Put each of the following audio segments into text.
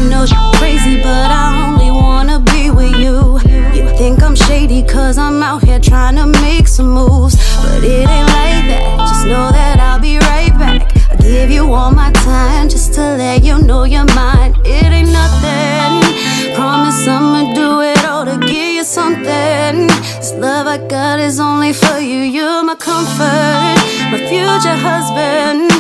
know you're crazy, but I only wanna be with you. You think I'm shady cause I'm out here trying to make some moves, but it ain't like that. Just know that I'll be right back. I'll give you all my time just to let you know you're mine. It ain't nothing. Promise I'ma do it all to give you something. This love I got is only for you. You're my comfort, my future husband.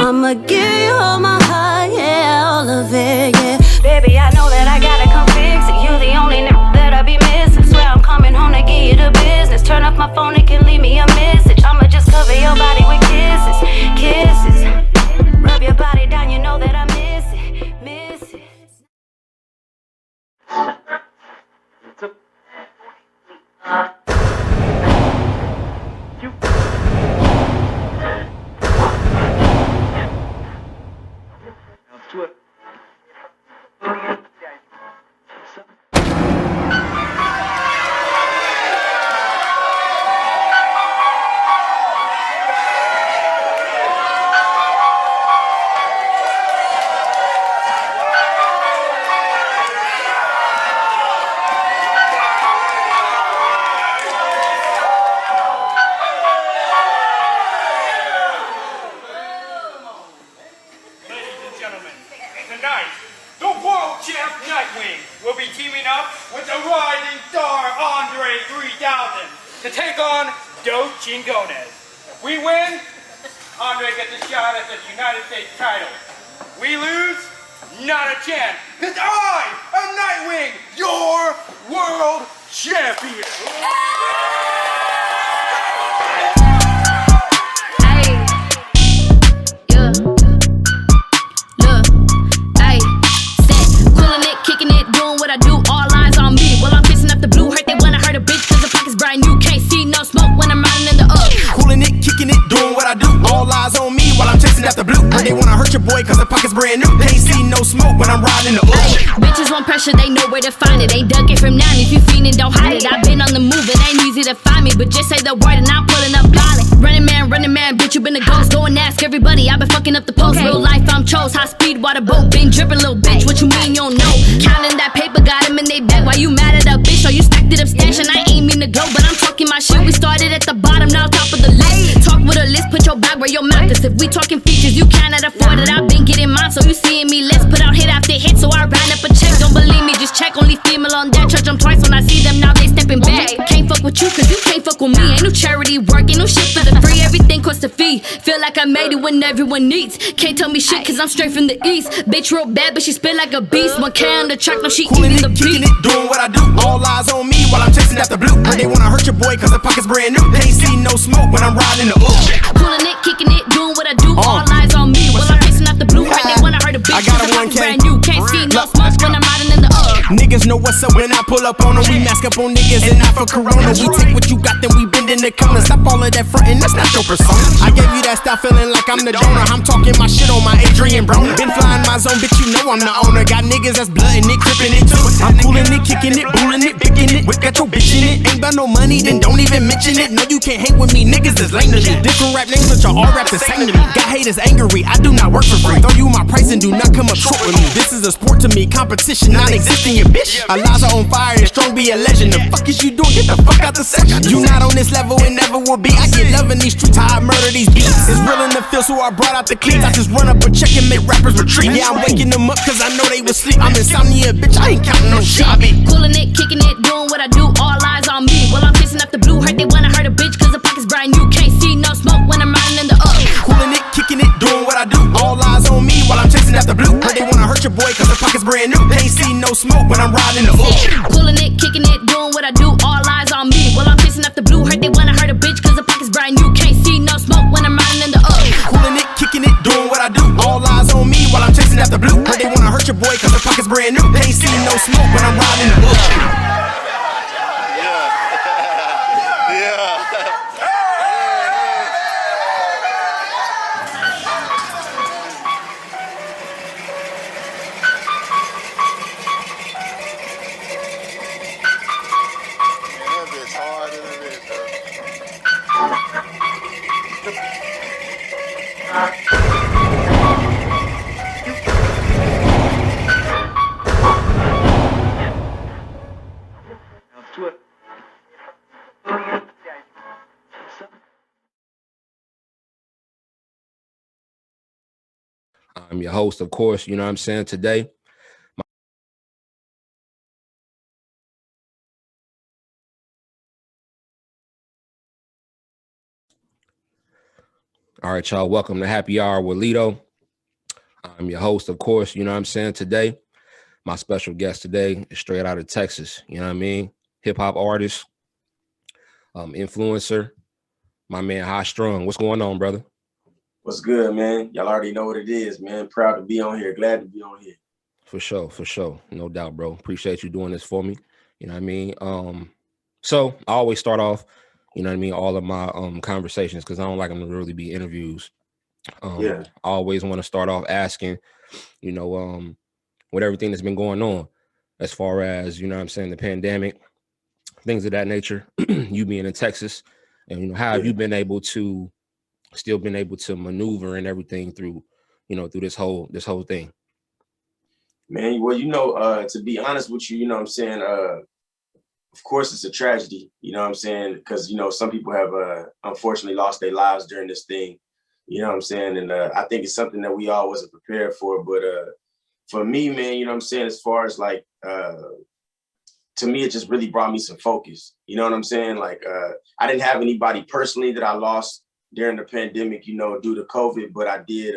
I'ma give you all my heart, yeah, all of it, yeah. Baby, I know that I gotta come fix it. You the only nigga that I be missing. Swear I'm coming home to give you the business. Turn off my phone, it can leave me a message. I'ma just cover your body with kisses, kisses. Rub your body down, you know that I miss it, miss it. To it. Tonight, the world champ Nightwing will be teaming up with the rising star Andre 3000 to take on Dos Chingones. If we win, Andre gets a shot at the United States title. We lose, not a chance, because I am Nightwing, your world champion. I do, all eyes on me. Well, I'm kissing up the blue, hurt they wanna hurt a bitch cause the pocket's brand new. Can't see no smoke when I'm riding in the Coolin' it, kicking it, doing what I do. All eyes on me while I'm chasing after blue. They wanna hurt your boy cause the pocket's brand new. Can't see no smoke when I'm riding the Bitches want pressure, they know where to find it. Ain't ducking from now, if you fiendin', don't hide it. I've been on the move, it ain't easy to find me, but just say the word and I'm pulling up violent. Running man, bitch, you been a ghost. Go and ask everybody, I've been fucking up the post. Real life, I'm chose, high speed, water boat. Been drippin', little bitch, what you mean you don't know? Counting that paper, got him in they bag. Why you mad at a bitch? So you stacked it up, stash, and I ain't mean to go, but I'm talking my shit. We started at the bottom, now top of the list. Talk with a list, put your bag where your mouth is. If we talking features, you cannot afford it. I've been getting mine, so you seeing me less. Put out hit after hit, so I ran up a check. Don't believe me, just check. Only female on that. Charge them twice when I see them, now they stepping back. Can't fuck with you, cause you can't fuck with me. Ain't no charity work, ain't no shit for the free. Everything costs a fee. Feel like I made it when everyone needs. Can't tell me shit, cause I'm straight from the east. Bitch real bad, but she spit like a beast. 1K on the track, no she eating the beat. Doing what I do, all eyes on me while I'm chasing after blue. They wanna hurt your boy cause the pocket's brand new. They ain't see no smoke when I'm riding the Coolin' it, kicking it, doing what I do, all eyes on me while I'm chasing after blue. Right, they wanna hurt a bitch cause the pocket's brand new. Can't see no smoke when I'm riding in the Niggas know what's up when I pull up on them. We mask up on niggas and not for corona. We take what you got, then we bend in the corner. Stop all of that frontin', that's not your persona. I gave you that style feeling like I'm the donor. I'm talking my shit on my Adrian Broner. Been flying my zone, bitch, you know I'm the owner. Got niggas that's bloodin' it, crippin' it too. I'm coolin' it, kicking it, bullin' it, picking it. Whip got your bitch in it. Ain't got no money, then don't even mention it. No, you can't hang with me, niggas is lame to me. Different rap names, but y'all all rap the same to me. Got haters angry, I do not work for free. Throw you my price and do not come up short with me. This is a sport to me, competition non-existent, you bitch. Eliza on fire and strong be a legend. The fuck is you doing? Get the fuck out the section. You not on this level and never will be. I get love in these streets, how I murder these beats. It's real in the field, so I brought out the cleats. I just run up a check and make rappers retreat. Yeah, I'm waking them up cause I know they was sleep. I'm insomnia, bitch, I ain't counting no shit. I be coolin' it, kicking it, doing what I do, all eyes on me. Well, I'm kissing up the blue, hurt they wanna hurt a bitch cause the pocket's brand new. Can't see no smoke when I'm riding in the Coolin' it, kicking it, doing what I do, all eyes on me while I'm chasing after blue. They wanna hurt your boy cause the pocket's brand new. They ain't see no smoke when I'm riding the Coolin' it, kicking it, doing what I do, all eyes on me. Well, I'm kissing up the blue, hurt they wanna hurt a bitch cause the pocket's brand new. Can't see no smoke when I'm riding in the Coolin' it, kicking it, doing what I do, all eyes on me while I'm chasing after blue. They wanna hurt your boy cause the pocket's brand new. They ain't see no smoke when I'm riding the I'm your host, of course, you know what I'm saying, today. All right, y'all, welcome to Happy Hour with Lito. I'm your host, of course, you know what I'm saying, today. My special guest today is straight out of Texas, you know what I mean? Hip-hop artist, influencer, my man HighStrung. What's going on, brother? What's good, man? Y'all already know what it is, man. Proud to be on here. Glad to be on here. For sure. No doubt, bro. Appreciate you doing this for me. You know what I mean? So I always start off, you know what I mean, all of my conversations, because I don't like them to really be interviews. I always want to start off asking, you know, with everything that's been going on, as far as, you know what I'm saying, the pandemic, things of that nature, you being in Texas, and, you know, how have you been able to maneuver and everything through, you know, through this whole thing? Man, well, you know, to be honest with you, you know what I'm saying, of course it's a tragedy, you know what I'm saying, because, you know, some people have unfortunately lost their lives during this thing, you know what I'm saying, and I think it's something that we all wasn't prepared for, but for me, man, you know what I'm saying, as far as like, to me, it just really brought me some focus, you know what I'm saying, like, I didn't have anybody personally that I lost during the pandemic, you know, due to COVID, but I did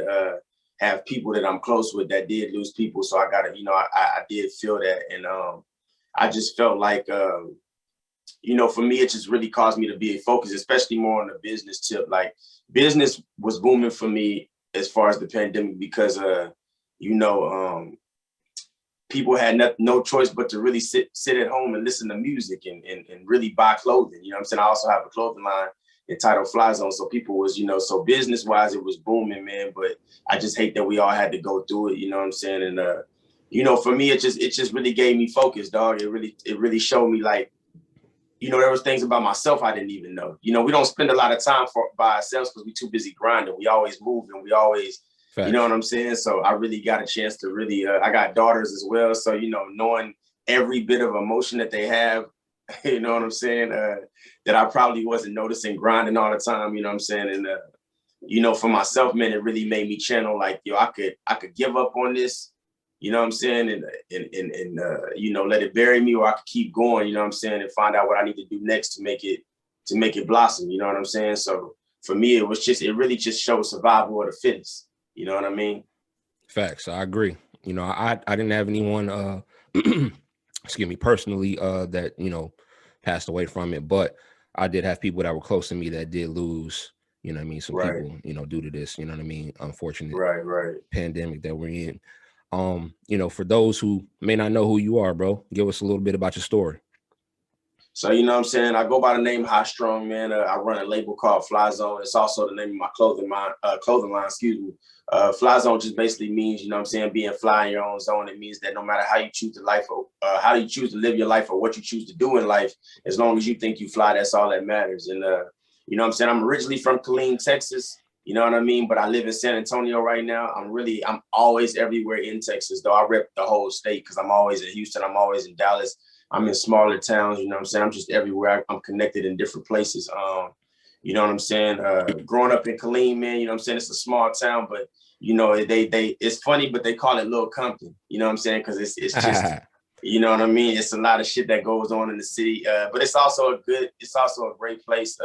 have people that I'm close with that did lose people. So I got to, you know, I did feel that. And I just felt like, you know, for me, it just really caused me to be focused, especially more on the business tip. Like business was booming for me as far as the pandemic because, you know, people had no choice but to really sit at home and listen to music and really buy clothing. You know what I'm saying? I also have a clothing line entitled Fly Zone. So people was, you know, so business wise, it was booming, man. But I just hate that we all had to go through it. You know what I'm saying? And, you know, for me, it just really gave me focus, dog. It really showed me like, you know, there was things about myself I didn't even know. You know, we don't spend a lot of time by ourselves because we're too busy grinding. We always move and we always, Facts. You know what I'm saying? So I really got a chance to really, I got daughters as well. So, you know, knowing every bit of emotion that they have, you know what I'm saying? That I probably wasn't noticing grinding all the time, you know what I'm saying? And, you know, for myself, man, it really made me channel like, yo, I could give up on this, you know what I'm saying? And you know, let it bury me, or I could keep going, you know what I'm saying? And find out what I need to do next to make it blossom, you know what I'm saying? So for me, it really just showed survival of the fittest. You know what I mean? Facts. I agree. You know, I didn't have anyone, excuse me, personally, that, you know, passed away from it, but I did have people that were close to me that did lose, you know what I mean, some people, you know, due to this, you know what I mean, unfortunate pandemic that we're in. You know, for those who may not know who you are, bro, give us a little bit about your story. So, you know what I'm saying? I go by the name HighStrung, man. I run a label called Fly Zone. It's also the name of my clothing line, excuse me. Fly Zone just basically means, you know what I'm saying, being fly in your own zone. It means that no matter how you choose to live your life or what you choose to do in life, as long as you think you fly, that's all that matters. And, you know what I'm saying? I'm originally from Killeen, Texas. You know what I mean? But I live in San Antonio right now. I'm always everywhere in Texas, though. I rep the whole state because I'm always in Houston. I'm always in Dallas. I'm in smaller towns, you know what I'm saying? I'm just everywhere. I'm connected in different places. You know what I'm saying? Growing up in Killeen, man, you know what I'm saying? It's a small town, but you know, it's funny, but they call it Little Compton, you know what I'm saying? Because it's just, you know what I mean? It's a lot of shit that goes on in the city, but it's also a great place.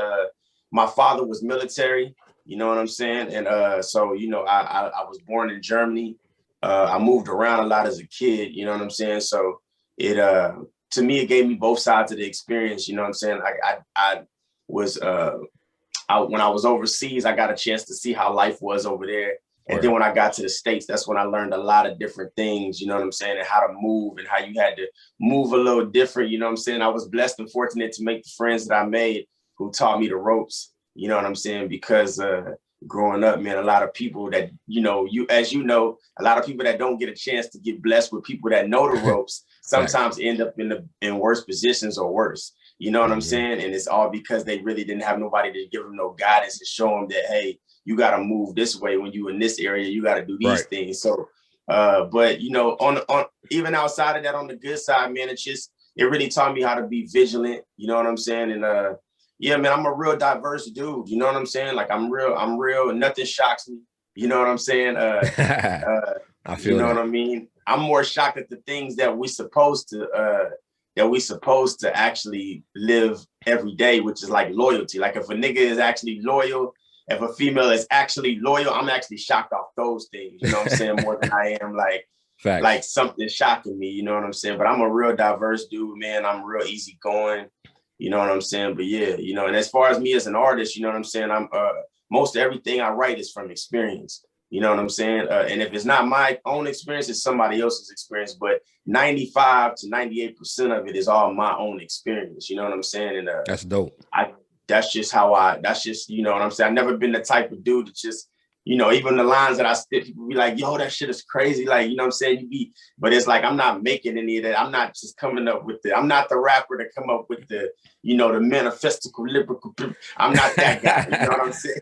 My father was military, you know what I'm saying? And so, you know, I was born in Germany. I moved around a lot as a kid, you know what I'm saying? So to me, it gave me both sides of the experience. You know what I'm saying? When I was overseas, I got a chance to see how life was over there. And then when I got to the States, that's when I learned a lot of different things, you know what I'm saying? And how to move and how you had to move a little different. You know what I'm saying? I was blessed and fortunate to make the friends that I made who taught me the ropes, you know what I'm saying? Because growing up, man, a lot of people that, you know, a lot of people that don't get a chance to get blessed with people that know the ropes sometimes end up in worse positions or worse. You know what I'm saying? And it's all because they really didn't have nobody to give them no guidance and show them that, hey, you got to move this way when you in this area, you got to do these things. So, but you know, on even outside of that, on the good side, man, it really taught me how to be vigilant. You know what I'm saying? And yeah, man, I'm a real diverse dude. You know what I'm saying? Like I'm real and nothing shocks me. You know what I'm saying? I feel you know that. what I mean? I'm more shocked at the things that we supposed to actually live every day, which is like loyalty. Like if a nigga is actually loyal, if a female is actually loyal, I'm actually shocked off those things. You know what I'm saying? More than I am like something shocking me. You know what I'm saying? But I'm a real diverse dude, man. I'm real easygoing. You know what I'm saying? But yeah, you know, and as far as me as an artist, you know what I'm saying? I'm most everything I write is from experience. You know what I'm saying? And if it's not my own experience, it's somebody else's experience. But 95 to 98% of it is all my own experience. You know what I'm saying? And that's dope. That's just, you know what I'm saying? I've never been the type of dude that just, you know, even the lines that I spit, people be like, yo, that shit is crazy. Like, you know what I'm saying? But it's like, I'm not making any of that. I'm not just coming up with I'm not the rapper to come up with the, you know, the manifestical lyrical. I'm not that guy. You know what I'm saying?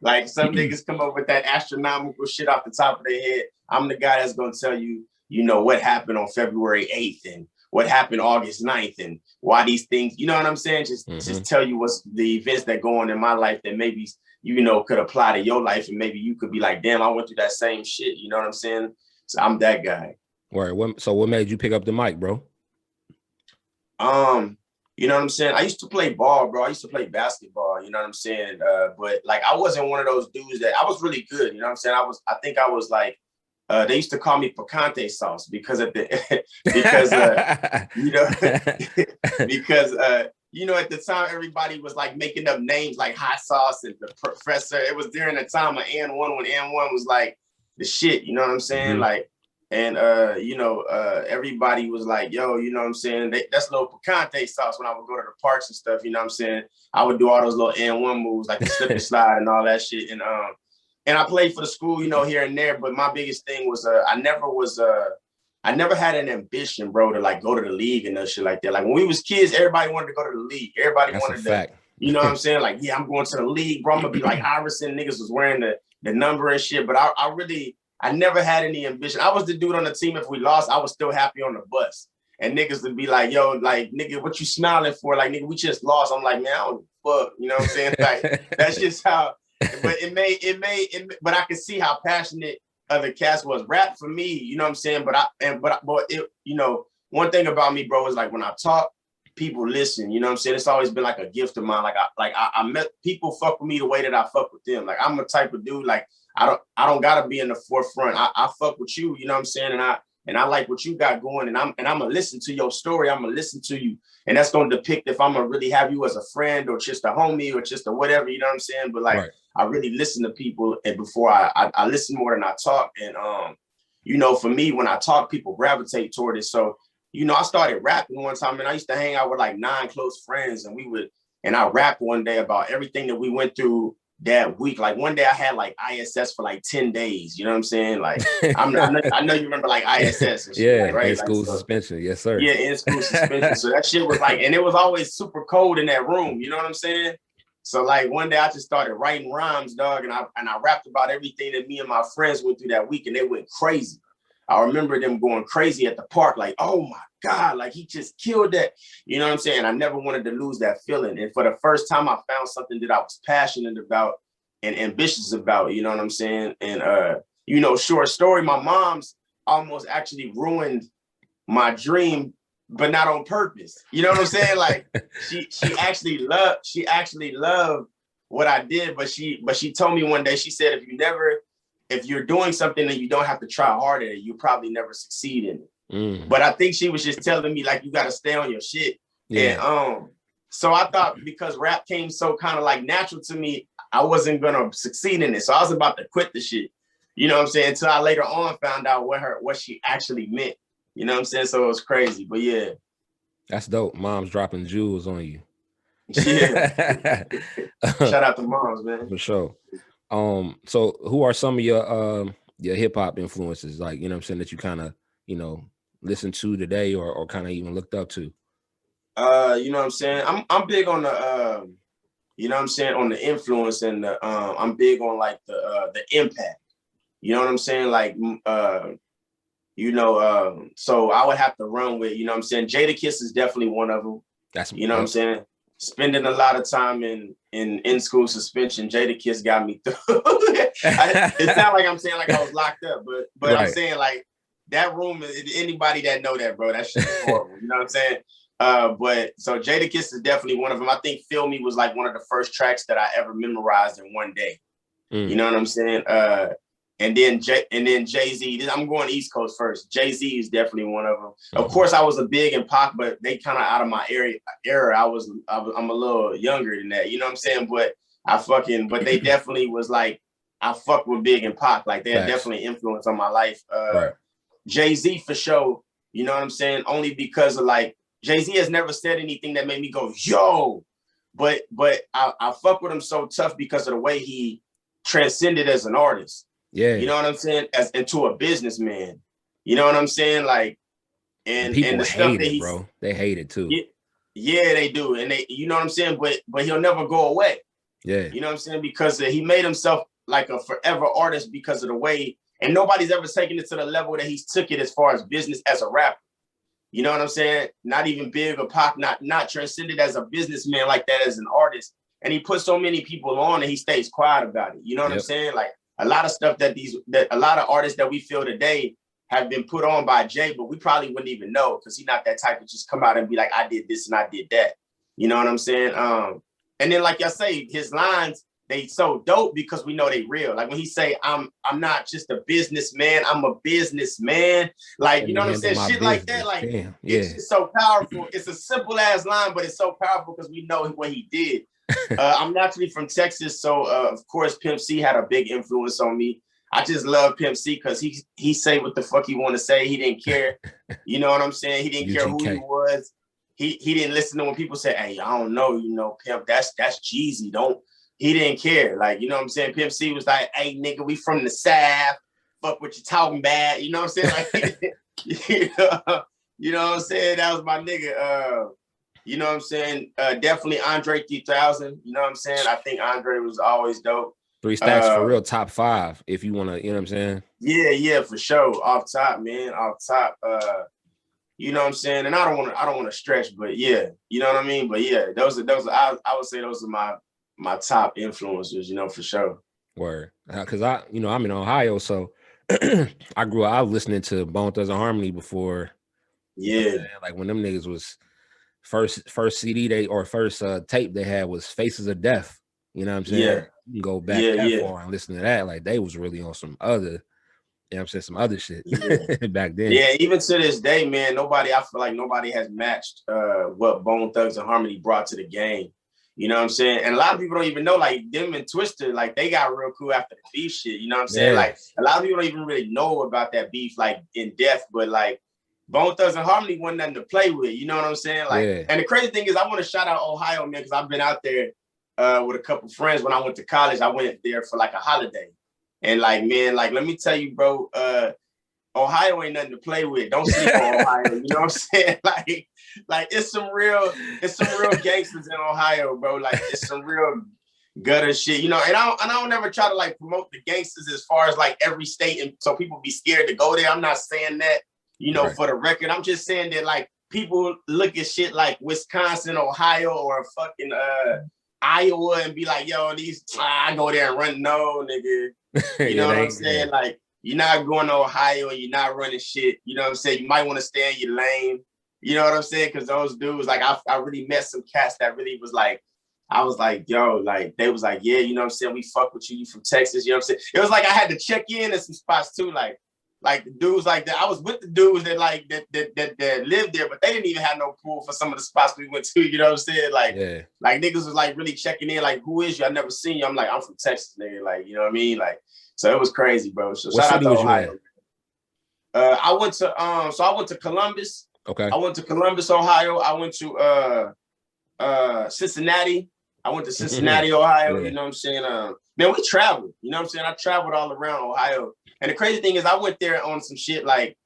Like some niggas come up with that astronomical shit off the top of their head. I'm the guy that's going to tell you, you know, what happened on February 8th and what happened August 9th and why these things, you know what I'm saying? Just tell you what's the events that go on in my life that maybe, you know, could apply to your life. And maybe you could be like, damn, I went through that same shit. You know what I'm saying? So I'm that guy. Word. So what made you pick up the mic, bro? You know what I'm saying? I used to play ball, bro. I used to play basketball, you know what I'm saying? But like, I wasn't one of those dudes that I was really good. You know what I'm saying? I think I was like, they used to call me picante sauce because of the, you know, because, you know, at the time, everybody was like making up names like Hot Sauce and the Professor. It was during the time of N1 when N1 was like the shit, you know what I'm saying? Like, and, you know, everybody was like, yo, you know what I'm saying? That's little picante sauce when I would go to the parks and stuff, you know what I'm saying? I would do all those little N1 moves, like the slip and slide and all that shit. And I played for the school, you know, here and there. But my biggest thing was I never had an ambition, bro, to like go to the league and no shit like that. Like when we was kids, everybody wanted to go to the league. Everybody wanted to, you know what I'm saying? Like, yeah, I'm going to the league, bro. I'm gonna be like Iverson. Niggas was wearing the number and shit. But I never had any ambition. I was the dude on the team. If we lost, I was still happy on the bus. And niggas would be like, yo, like, nigga, what you smiling for? Like, nigga, we just lost. I'm like, man, I don't fuck. You know what I'm saying? Like, that's just how. But but I could see how passionate other cats was. Rap for me, you know what I'm saying? But it, you know, one thing about me, bro, is like when I talk, people listen. You know what I'm saying? It's always been like a gift of mine. Like I met people fuck with me the way that I fuck with them. Like I'm a type of dude. Like I don't gotta be in the forefront. I fuck with you. You know what I'm saying? And I like what you got going. And I'm gonna listen to your story. I'm gonna listen to you. And that's gonna depict if I'm gonna really have you as a friend or just a homie or just a whatever. You know what I'm saying? But like. I really listen to people, and before I listen more than I talk. And you know, for me, when I talk, people gravitate toward it. So, you know, I started rapping one time, and I used to hang out with like 9 close friends, and I rapped one day about everything that we went through that week. Like one day I had like ISS for like 10 days. You know what I'm saying? Like I know you remember like ISS and shit, yeah, right? In school like, suspension, yes sir. Yeah, in school suspension. So that shit was like, and it was always super cold in that room. You know what I'm saying? So like one day I just started writing rhymes, dog, and I rapped about everything that me and my friends went through that week, and they went crazy. I remember them going crazy at the park, like, oh my God, like he just killed that. You know what I'm saying? I never wanted to lose that feeling. And for the first time, I found something that I was passionate about and ambitious about, you know what I'm saying? And you know, short story, my mom's almost actually ruined my dream, but not on purpose. You know what I'm saying? Like she actually loved what I did, but she told me one day, she said, if you're doing something and you don't have to try hard at it, you probably never succeed in it. But I think she was just telling me like, you got to stay on your shit. Yeah. And so I thought because rap came so kind of like natural to me, I wasn't going to succeed in it. So I was about to quit the shit. You know what I'm saying? Until I later on found out what she actually meant. You know what I'm saying? So it was crazy, but yeah. That's dope. Mom's dropping jewels on you. Yeah. Shout out to moms, man. For sure. So who are some of your hip hop influences, like, you know what I'm saying, that you kind of, you know, listen to today or kind of even looked up to? You know what I'm saying? I'm big on the you know what I'm saying, on the influence, and I'm big on like the impact. You know what I'm saying? Like you know, so I would have to run with, you know what I'm saying, Jadakiss is definitely one of them. That's, you know what I'm saying? spending a lot of time in school suspension. Jadakiss got me through. It's not like I'm saying like I was locked up, but Right. I'm saying like that room. Anybody that know that, bro, that shit is horrible. You know what I'm saying? But so Jadakiss is definitely one of them. I think "Feel Me" was like one of the first tracks that I ever memorized in one day. You know what I'm saying? And then Jay-Z. I'm going East Coast first. Jay-Z is definitely one of them. Of course, I was a big in Pac, but they kind of out of my era. I'm a little younger than that. You know what I'm saying? But but they definitely was like, I fuck with Big and Pac. Like they had definitely influence on my life. Right. Jay-Z for sure. You know what I'm saying? Only because of like Jay-Z has never said anything that made me go, yo. But I fuck with him so tough because of the way he transcended as an artist. Yeah. You know what I'm saying? As into a businessman. You know what I'm saying? Like, and people the hate stuff it, bro. They hate it too. Yeah, they do. And you know what I'm saying? But he'll never go away. Yeah. You know what I'm saying? Because he made himself like a forever artist because of the way, and nobody's ever taken it to the level that he's took it as far as business as a rapper. You know what I'm saying? Not even Big or Pac, not transcended as a businessman like that as an artist. And he put so many people on and he stays quiet about it. You know what I'm saying? Like a lot of stuff that a lot of artists that we feel today have been put on by Jay, but we probably wouldn't even know because he's not that type to just come out and be like, I did this and I did that. You know what I'm saying? And then like I say, his lines, they so dope because we know they real. Like when he say, I'm not just a businessman, I'm a businessman. Like, you know what I'm saying? Shit like that. Like, it's just so powerful. It's a simple ass line, but it's so powerful because we know what he did. I'm naturally from Texas, so of course Pimp C had a big influence on me. I just love Pimp C because he say what the fuck he want to say. He didn't care. You know what I'm saying? He didn't care who he was. He didn't listen to when people say, hey, I don't know, you know, Pimp, that's Jeezy. He didn't care. Like, you know what I'm saying? Pimp C was like, hey, nigga, we from the South. Fuck what you talking about. You know what I'm saying? Like, you know what I'm saying? That was my nigga. You know what I'm saying? Definitely Andre 3000. You know what I'm saying? I think Andre was always dope. 3 Stacks for real, top 5. If you want to, you know what I'm saying? Yeah, for sure. Off top, man. Off top. You know what I'm saying? And I don't want to stretch, but yeah, you know what I mean? But yeah, those are I would say those are my top influencers, you know, for sure. Word. Because I'm in Ohio, so I grew up listening to Bone Thugs-n-Harmony before. Yeah. You know like when them niggas was first CD first tape they had was Faces of Death. You know what I'm saying? Yeah. You can go back that far and listen to that. Like they was really on some other, you know what I'm saying, some other shit back then. Yeah, even to this day, man, I feel like nobody has matched what Bone Thugs-n-Harmony brought to the game. You know what I'm saying? And a lot of people don't even know, like, them and Twister, like, they got real cool after the beef shit. You know what I'm saying? Like, a lot of people don't even really know about that beef, like, in depth. But, like, Bone Thugs-n-Harmony wasn't nothing to play with. You know what I'm saying? Like, and the crazy thing is, I want to shout out Ohio, man, because I've been out there with a couple friends. When I went to college, I went there for, like, a holiday. And, like, man, like, let me tell you, bro, Ohio ain't nothing to play with. Don't sleep on Ohio. You know what I'm saying? Like it's some real gangsters in Ohio, bro. Like it's some real gutter shit, you know. And I don't ever try to like promote the gangsters as far as like every state, and so people be scared to go there. I'm not saying that, you know, for the record. I'm just saying that like people look at shit like Wisconsin, Ohio, or fucking Iowa and be like, yo, I go there and run. No, nigga. You know what I'm saying? Like, you're not going to Ohio and you're not running shit. You know what I'm saying? You might want to stay in your lane. You know what I'm saying? Because those dudes, like, I really met some cats that really was like, I was like, yo, like, they was like, yeah, you know what I'm saying? We fuck with you. You from Texas. You know what I'm saying? It was like I had to check in at some spots too. Like the dudes like that. I was with the dudes that like that lived there, but they didn't even have no pool for some of the spots we went to. You know what I'm saying? Like, like niggas was like really checking in. Like, who is you? I never seen you. I'm like, I'm from Texas, nigga. Like, you know what I mean? Like, so it was crazy, bro. So shout out to Ohio. I went to Columbus. Okay. I went to Columbus, Ohio. I went to Cincinnati. I went to Cincinnati, Ohio. You know what I'm saying? Man, we traveled. You know what I'm saying? I traveled all around Ohio. And the crazy thing is I went there on some shit like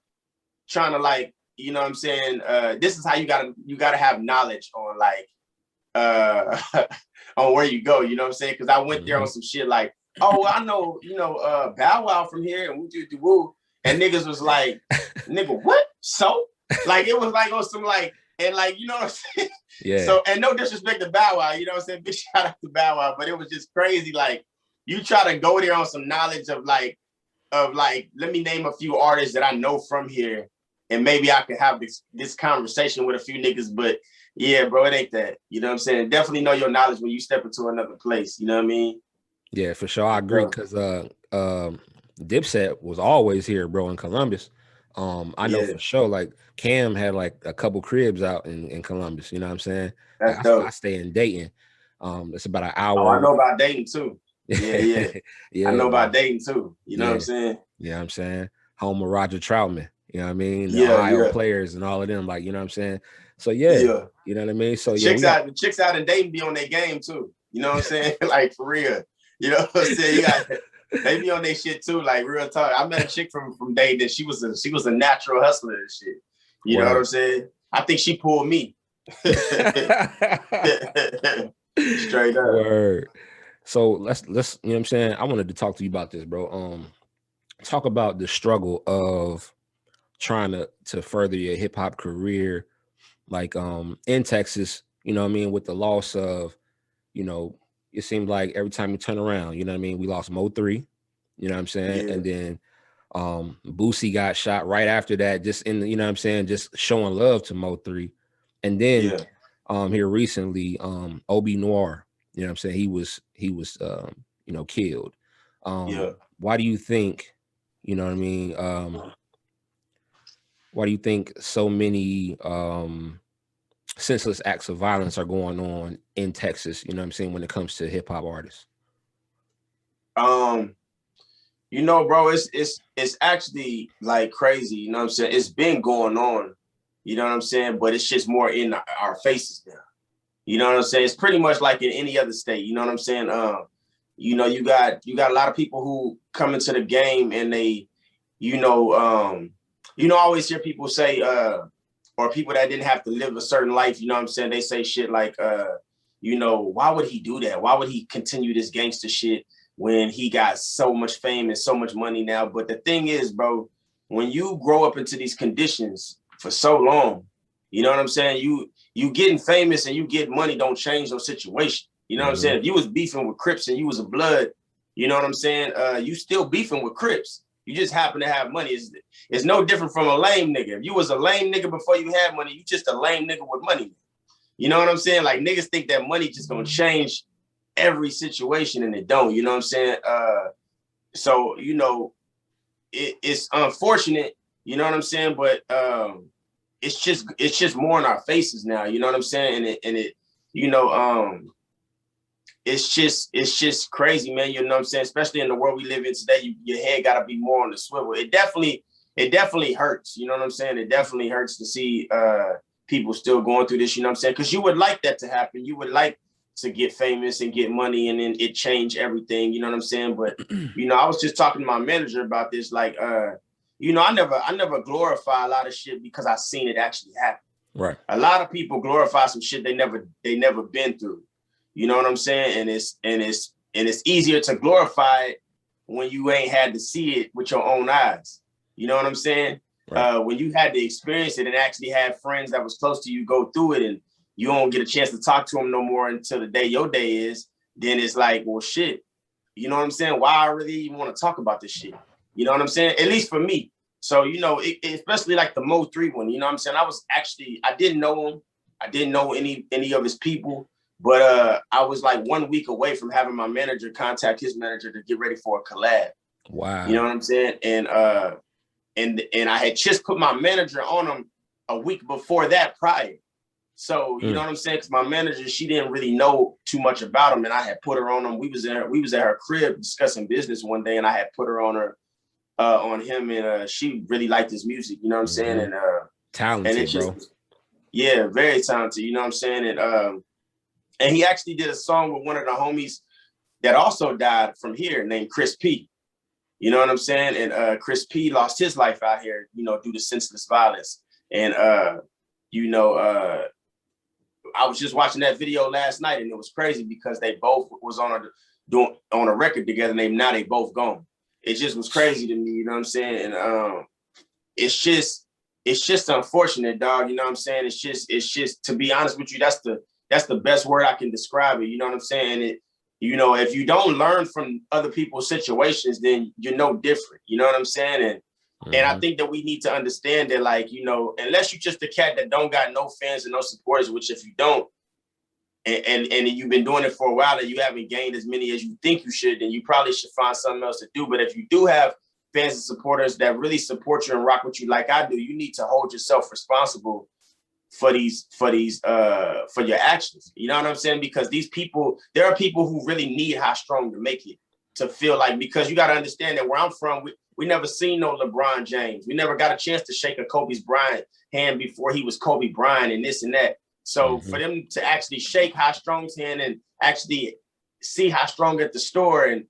trying to like, you know what I'm saying? This is how you gotta have knowledge on like on where you go, you know what I'm saying? Because I went there on some shit like, oh, I know, you know, Bow Wow from here and woo. And niggas was like, nigga, what? So? Like, it was like on some like, and like, you know what I'm saying? Yeah. So, and no disrespect to Bow Wow, you know what I'm saying? Big shout out to Bow Wow, but it was just crazy. Like, you try to go there on some knowledge of like, let me name a few artists that I know from here, and maybe I could have this conversation with a few niggas, but yeah, bro, it ain't that. You know what I'm saying? Definitely know your knowledge when you step into another place. You know what I mean? Yeah, for sure. I agree, because Dipset was always here, bro, in Columbus. I know for sure, like Cam had like a couple cribs out in Columbus, you know what I'm saying? That's Like, dope. I stay in Dayton. It's about an hour. Oh, I know about Dayton too. Yeah. Yeah, I know bro. about Dayton too. You know what I'm saying? Yeah, I'm saying? Home of Roger Troutman, you know what I mean? The Yeah, Ohio players and all of them, like, you know what I'm saying? So yeah, you know what I mean? So the chicks out in Dayton be on their game too. You know what I'm saying? Like, for real. You know what I'm saying? They be on their shit too, like, real talk. I met a chick from Dayton. She was a natural hustler and shit. You know what I'm saying? I think she pulled me. Straight up. Word. So let's you know what I'm saying? I wanted to talk to you about this, bro. Talk about the struggle of trying to further your hip hop career, like in Texas, you know what I mean, with the loss of, you know, it seemed like every time you turn around, you know what I mean, we lost Mo 3, you know what I'm saying? Yeah. And then Boosie got shot right after that, just in the, you know what I'm saying, just showing love to Mo 3. And then here recently, Obi Noir, you know what I'm saying, he was you know, killed. Why do you think, you know what I mean, why do you think so many senseless acts of violence are going on in Texas, you know what I'm saying, when it comes to hip hop artists? You know, bro, it's actually like crazy, you know what I'm saying? It's been going on, you know what I'm saying? But it's just more in our faces now. You know what I'm saying? It's pretty much like in any other state, you know what I'm saying? You know, you got a lot of people who come into the game and they, I always hear people say, or people that didn't have to live a certain life, you know what I'm saying? They say shit like, why would he do that? Why would he continue this gangster shit when he got so much fame and so much money now? But the thing is, bro, when you grow up into these conditions for so long, you know what I'm saying? You getting famous and you get money don't change no situation. You know what I'm saying? If you was beefing with Crips and you was a blood, you know what I'm saying? You still beefing with Crips. You just happen to have money. It's no different from a lame nigga. If you was a lame nigga before you had money, you just a lame nigga with money. You know what I'm saying? Like, niggas think that money just gonna change every situation, and it don't. You know what I'm saying? So, you know, it's unfortunate, you know what I'm saying? But it's just more in our faces now, you know what I'm saying? And it you know, it's just crazy, man. You know what I'm saying? Especially in the world we live in today, your head got to be more on the swivel. It definitely hurts. You know what I'm saying? It definitely hurts to see people still going through this. You know what I'm saying? Because you would like that to happen. You would like to get famous and get money, and then it change everything. You know what I'm saying? But you know, I was just talking to my manager about this. Like, you know, I never glorify a lot of shit because I seen it actually happen. Right. A lot of people glorify some shit they never been through. You know what I'm saying? And it's easier to glorify it when you ain't had to see it with your own eyes. You know what I'm saying? Right. When you had to experience it and actually had friends that was close to you go through it, and you don't get a chance to talk to them no more until the day your day is, then it's like, well, shit. You know what I'm saying? Why I really even want to talk about this shit? You know what I'm saying? At least for me. So, you know, especially like the Mo 3 one, you know what I'm saying? I didn't know him. I didn't know any of his people. But I was like 1 week away from having my manager contact his manager to get ready for a collab. Wow. You know what I'm saying? And I had just put my manager on him a week before that prior. So, you know what I'm saying? Because my manager, she didn't really know too much about him, and I had put her on him. We was at her crib discussing business one day, and I had put her on him, and she really liked his music, you know what I'm saying? And talented, and bro. Yeah, very talented, you know what I'm saying? And he actually did a song with one of the homies that also died from here named Chris P. You know what I'm saying? And Chris P lost his life out here, you know, due to senseless violence. And, you know, I was just watching that video last night, and it was crazy because they both was on a record together, and now they both gone. It just was crazy to me, you know what I'm saying? And it's just, it's just unfortunate, dog. You know what I'm saying? It's just to be honest with you, that's the best word I can describe it. You know what I'm saying? If you don't learn from other people's situations, then you're no different. You know what I'm saying? And I think that we need to understand that, like, unless you're just a cat that don't got no fans and no supporters, which if you don't, and you've been doing it for a while and you haven't gained as many as you think you should, then you probably should find something else to do. But if you do have fans and supporters that really support you and rock with you like I do, you need to hold yourself responsible for your actions. You know what I'm saying? Because there are people who really need HighStrung to make it, to feel like, because you got to understand that where I'm from, we never seen no LeBron James. We never got a chance to shake a Kobe Bryant hand before he was Kobe Bryant and this and that. So for them to actually shake HighStrung's hand and actually see HighStrung at the store, and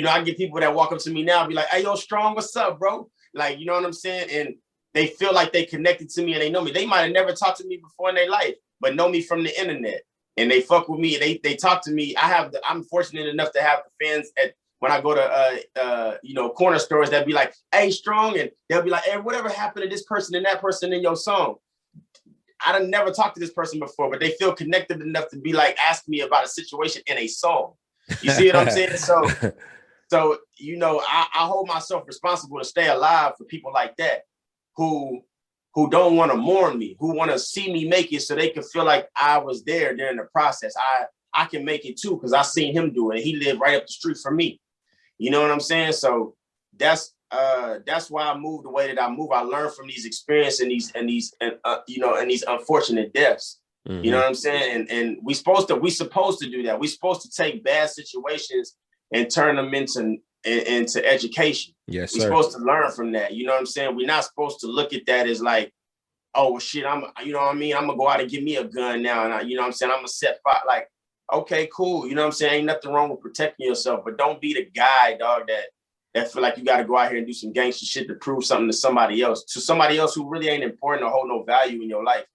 I get people that walk up to me now and be like, "Hey, yo, Strong, what's up, bro?" Like, you know what I'm saying? And they feel like they connected to me and they know me. They might have never talked to me before in their life, but know me from the internet. And they fuck with me. They talk to me. I'm fortunate enough to have the fans when I go to corner stores that be like, "Hey, Strong," and they'll be like, "Hey, whatever happened to this person and that person in your song?" I done never talked to this person before, but they feel connected enough to be like, ask me about a situation in a song. You see what I'm saying? So I hold myself responsible to stay alive for people like that who don't want to mourn me, who want to see me make it so they can feel like I was there during the process. I can make it too, because I seen him do it. He lived right up the street from me. You know what I'm saying? So that's why I move the way that I move. I learn from these experiences and these unfortunate deaths. Mm-hmm. You know what I'm saying? And we supposed to do that. We're supposed to take bad situations and turn them into education. Yes, we're supposed to learn from that. You know what I'm saying? We're not supposed to look at that as like, oh, well, shit, I'm gonna go out and get me a gun now, and I'm gonna set fire. Like, okay, cool. You know what I'm saying? Ain't nothing wrong with protecting yourself, but don't be the guy, dog, that feel like you got to go out here and do some gangster shit to prove something to somebody else who really ain't important or hold no value in your life.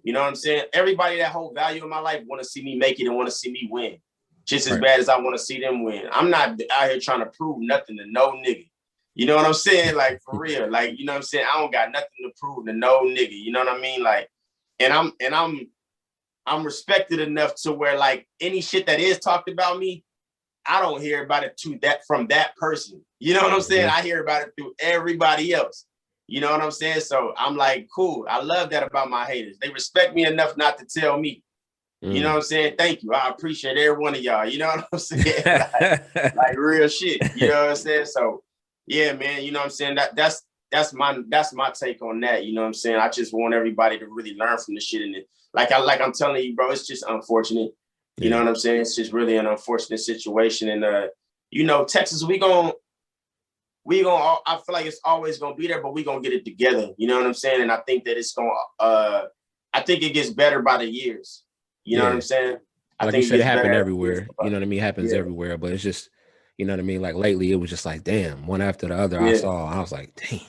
You know what I'm saying? Everybody that hold value in my life want to see me make it and want to see me win just as bad as I want to see them win. I'm not out here trying to prove nothing to no nigga. You know what I'm saying? Like, for real. Like, you know what I'm saying? I don't got nothing to prove to no nigga. You know what I mean? Like, and I'm respected enough to where, like, any shit that is talked about me, I don't hear about it from that person. You know what I'm saying? I hear about it through everybody else. You know what I'm saying? So I'm like, cool. I love that about my haters. They respect me enough not to tell me. You know what I'm saying? Thank you. I appreciate every one of y'all. You know what I'm saying? like real shit. You know what I'm saying? So yeah, man, you know what I'm saying? That's my take on that. You know what I'm saying? I just want everybody to really learn from the shit. And like I'm telling you, bro, it's just unfortunate. You know what I'm saying? It's just really an unfortunate situation. And Texas, I feel like it's always gonna be there, but we gonna get it together. You know what I'm saying? And I think that I think it gets better by the years. You know what I'm saying? Like you said, it happened everywhere. You know what I mean? It happens everywhere, but it's just, you know what I mean? Like lately, it was just like, damn, one after the other I was like, damn.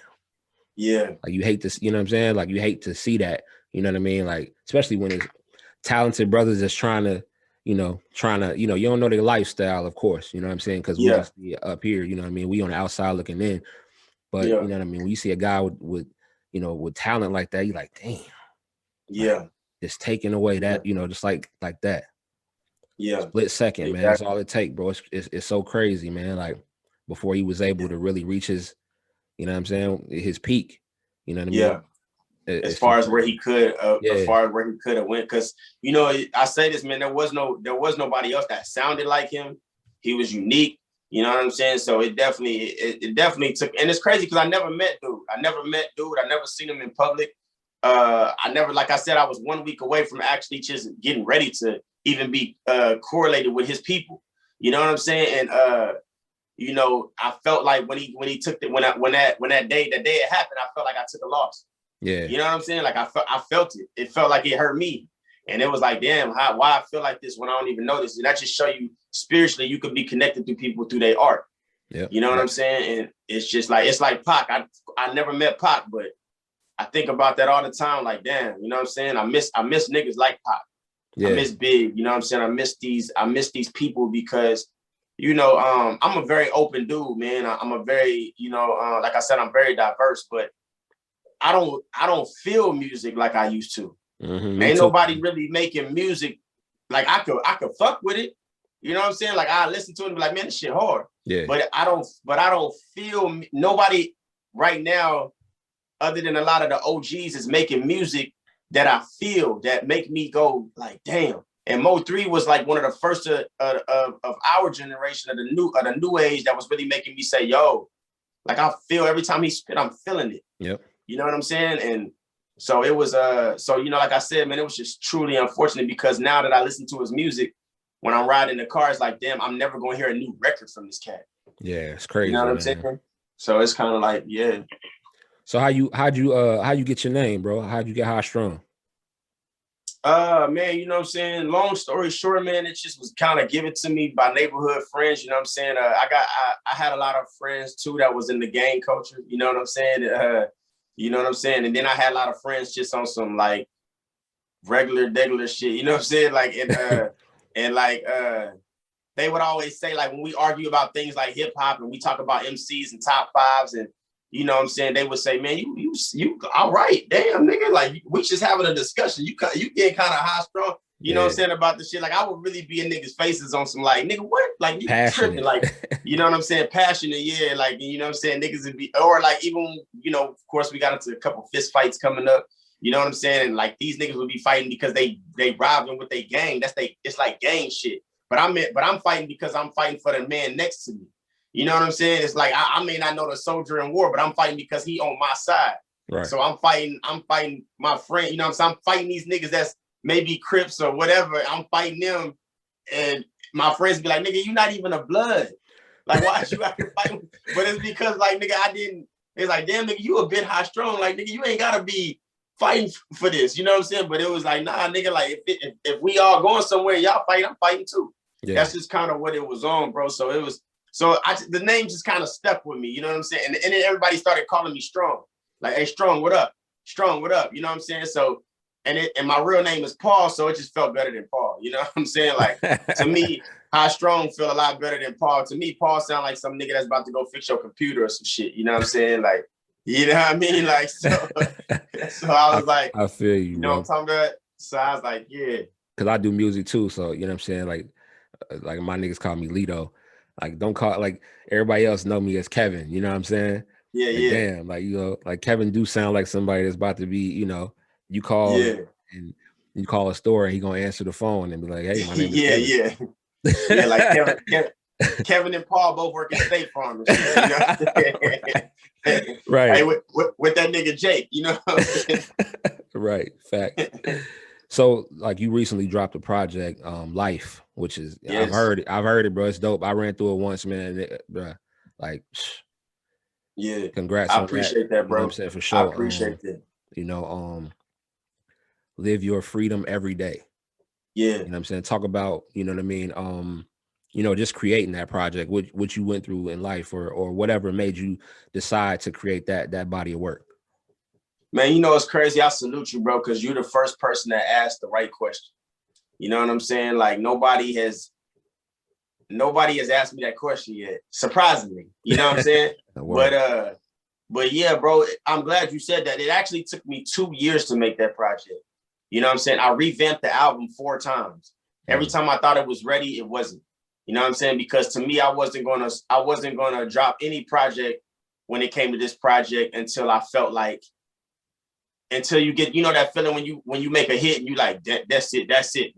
Yeah. Like you hate to, you know what I'm saying? Like you hate to see that, you know what I mean? Like, especially when it's talented brothers that's trying to, you don't know their lifestyle, of course, you know what I'm saying? Because we just see it up here, you know what I mean? We on the outside looking in, but you know what I mean? When you see a guy with talent like that, you're like, damn. Yeah. Like, just taking away that, just like that. Yeah. Split second, man. That's all it takes, bro. It's so crazy, man. Like before he was able to really reach his, you know what I'm saying, his peak. You know what I mean? Yeah. As far as where he could, as far as where he could have went, because I say this, man. There was nobody else that sounded like him. He was unique. You know what I'm saying? So it definitely took, and it's crazy because I never met dude. I never seen him in public. Like I said, I was 1 week away from actually just getting ready to even be correlated with his people. You know what I'm saying? And I felt like when he took when that day it happened, I felt like I took a loss. Yeah. You know what I'm saying? Like I felt it. It felt like it hurt me. And it was like, damn, why I feel like this when I don't even know this? And that just show you spiritually you could be connected to people through their art. Yeah. You know what I'm saying? And it's just like, it's like Pac. I never met Pac, but I think about that all the time. Like, damn, you know what I'm saying? I miss niggas like Pac. Yeah. I miss Big, you know what I'm saying? I miss these people because, I'm a very open dude, man. I'm a very, like I said, I'm very diverse, but I don't feel music like I used to. Me Ain't too. nobody really making music like I could fuck with it. You know what I'm saying? Like I listen to it and be like, man, this shit hard. Yeah. But I don't feel nobody right now, other than a lot of the OGs, is making music that I feel that make me go like, damn. And Mo3 was like one of the first of our generation of the new age that was really making me say, yo, like I feel every time he spit, I'm feeling it. Yep. You know what I'm saying? And so it was so you know, like I said, man, it was just truly unfortunate because now that I listen to his music, when I'm riding the car, it's like, damn, I'm never gonna hear a new record from this cat. Yeah, it's crazy. You know what I'm saying? So it's kind of like, yeah. So how'd you get your name, bro? How'd you get HighStrung? Man, you know what I'm saying? Long story short, man, it just was kind of given to me by neighborhood friends. You know what I'm saying? I had a lot of friends too that was in the gang culture. You know what I'm saying? You know what I'm saying? And then I had a lot of friends just on some like regular shit. You know what I'm saying? Like and like they would always say, like, when we argue about things like hip hop and we talk about MCs and top fives, and you know what I'm saying, they would say, man, you all right, damn nigga, like we just having a discussion. You getting kind of high strung, you know what I'm saying, about the shit. Like I would really be in niggas' faces on some like, nigga, what? Like you tripping, like, you know what I'm saying, passionate, yeah, like, you know what I'm saying, niggas would be, or like even, you know, of course we got into a couple fist fights coming up. You know what I'm saying? And like these niggas would be fighting because they robbed them with their gang. It's like gang shit. But I'm fighting because I'm fighting for the man next to me. You know what I'm saying? It's like I may not know the soldier in war, but I'm fighting because he on my side. Right. So I'm fighting my friend. You know what I'm saying? I'm fighting these niggas that's maybe Crips or whatever. I'm fighting them, and my friends be like, nigga, you not even a blood. Like, why you out here fighting? But it's because like, nigga, it's like, damn, nigga, you a bit high strung. Like, nigga, you ain't gotta be fighting for this, you know what I'm saying? But it was like, nah, nigga, like if we all going somewhere, y'all fight, I'm fighting too. Yeah. That's just kind of what it was on, bro. So it was, the name just kind of stuck with me, you know what I'm saying? And then everybody started calling me Strong, like, hey, Strong, what up? Strong, what up? You know what I'm saying? So, and my real name is Paul, so it just felt better than Paul. You know what I'm saying? Like, to me, HighStrung feel a lot better than Paul. To me, Paul sound like some nigga that's about to go fix your computer or some shit. You know what I'm saying? Like, you know what I mean? Like, so I was like, I feel you, you know what I'm talking about? So I was like, yeah. Cause I do music too. So, you know what I'm saying? Like my niggas call me Lito. Like, don't call, like, everybody else know me as Kevin. You know what I'm saying? Yeah, like, yeah. Damn, like, you know, like Kevin do sound like somebody that's about to be, you know, you call and you call a store and he gonna answer the phone and be like, hey, my name is Kevin. Yeah, like Kevin and Paul both work at State Farm and shit, you know? Right. Hey, with that nigga Jake, you know what I'm saying? Right, fact. So, like, you recently dropped a project, L.Y.F E, which is, yes. I've heard it, bro. It's dope. I ran through it once, man. Bro, like, yeah. Congrats. I appreciate that, bro. You know what I'm saying? For sure. I appreciate that. You know, live your freedom every day. Yeah. You know what I'm saying? Talk about, you know what I mean? You know, just creating that project, what you went through in life or whatever made you decide to create that body of work. Man, you know, it's crazy. I salute you, bro, because you're the first person that asked the right question. You know what I'm saying? Like nobody has asked me that question yet, surprisingly. You know what I'm saying? But yeah, bro, I'm glad you said that. It actually took me 2 years to make that project. You know what I'm saying? I revamped the album 4 times. Every time I thought it was ready, it wasn't. You know what I'm saying? Because to me, I wasn't gonna drop any project when it came to this project until I felt like, until you get, you know, that feeling when you make a hit and you like, that's it. That's it.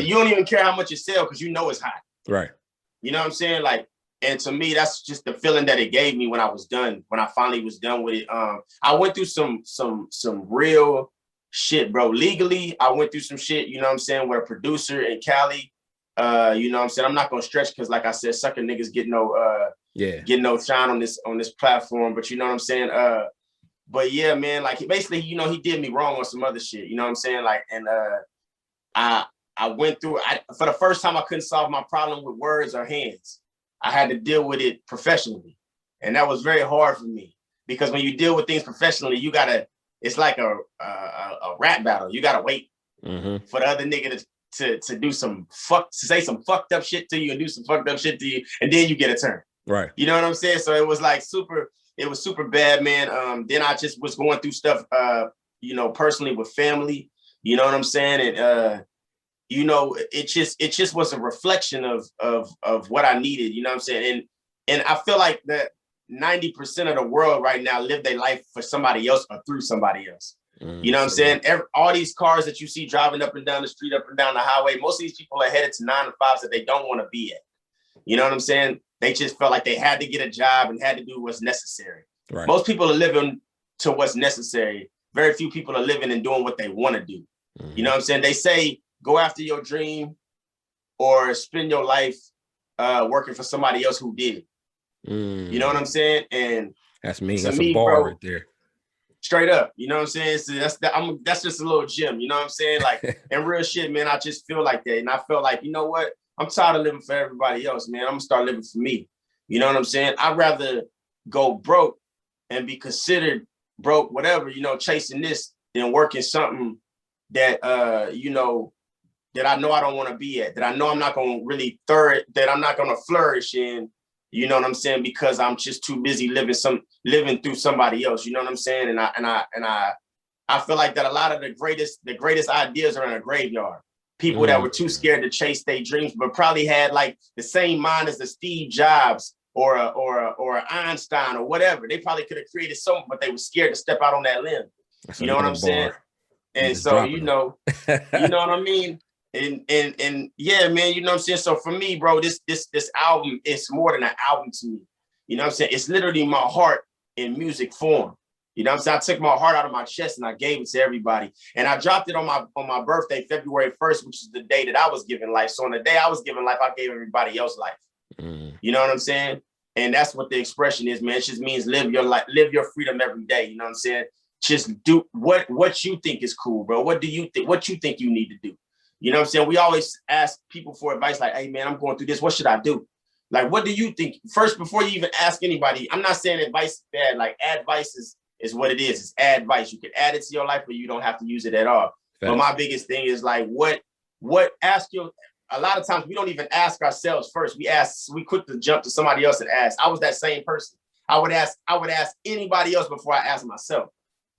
You don't even care how much it sells because you know it's hot. Right. You know what I'm saying? Like, and to me, that's just the feeling that it gave me when I finally was done with it. I went through some real shit, bro. Legally, I went through some shit, you know what I'm saying, with a producer in Cali. You know what I'm saying? I'm not gonna stretch because, like I said, sucker niggas get no shine on this platform. But you know what I'm saying? But yeah, man, like basically, you know, he did me wrong on some other shit. You know what I'm saying? Like, and I went through. For the first time, I couldn't solve my problem with words or hands. I had to deal with it professionally, and that was very hard for me because when you deal with things professionally, you gotta. It's like a rap battle. You gotta wait for the other nigga to do to say some fucked up shit to you and do some fucked up shit to you, and then you get a turn. Right. You know what I'm saying? So it was like super. it was super bad, man. Then I just was going through stuff, you know, personally with family, you know what I'm saying? And, you know, it just was a reflection of what I needed, you know what I'm saying? And I feel like that 90% of the world right now live their life for somebody else or through somebody else. You know what I'm saying? All these cars that you see driving up and down the street, up and down the highway, most of these people are headed to 9 to 5s that they don't want to be at. You know what I'm saying? They just felt like they had to get a job and had to do what's necessary. Right. Most people are living to what's necessary. Very few people are living and doing what they want to do. You know what I'm saying? They say, go after your dream or spend your life working for somebody else who did. You know what I'm saying? And that's me. That's a bar, bro, right there. Straight up, you know what I'm saying? So that's just a little gem, you know what I'm saying? Like, and real shit, man, I just feel like that. And I felt like, you know what? I'm tired of living for everybody else, man. I'm gonna start living for me. You know what I'm saying? I'd rather go broke and be considered broke, whatever, you know, chasing this than working something that, you know, that I know I don't want to be at, that I know I'm not going to really that I'm not going to flourish in, you know what I'm saying? Because I'm just too busy living through somebody else, you know what I'm saying? And I feel like that a lot of the greatest ideas are in a graveyard. People that were too scared to chase their dreams, but probably had like the same mind as the Steve Jobs or a Einstein or whatever. They probably could have created something, but they were scared to step out on that limb. That's you know what I'm saying? And so, you know what I mean? And yeah, man, you know what I'm saying? So for me, bro, this album is more than an album to me. You know what I'm saying? It's literally my heart in music form. You know what I'm saying? I took my heart out of my chest and I gave it to everybody. And I dropped it on my birthday, February 1st, which is the day that I was given life. So on the day I was given life, I gave everybody else life. You know what I'm saying? And that's what the expression is, man. It just means live your life, live your freedom every day. You know what I'm saying? Just do what you think is cool, bro. What do you think? What you think you need to do? You know what I'm saying? We always ask people for advice like, hey, man, I'm going through this. What should I do? Like, what do you think? First, before you even ask anybody, I'm not saying advice is bad. Like, advice is what it is. It's advice. You can add it to your life, but you don't have to use it at all. Thanks. But my biggest thing is like, a lot of times we don't even ask ourselves first. We quick to jump to somebody else and ask. I was that same person. I would ask anybody else before I asked myself.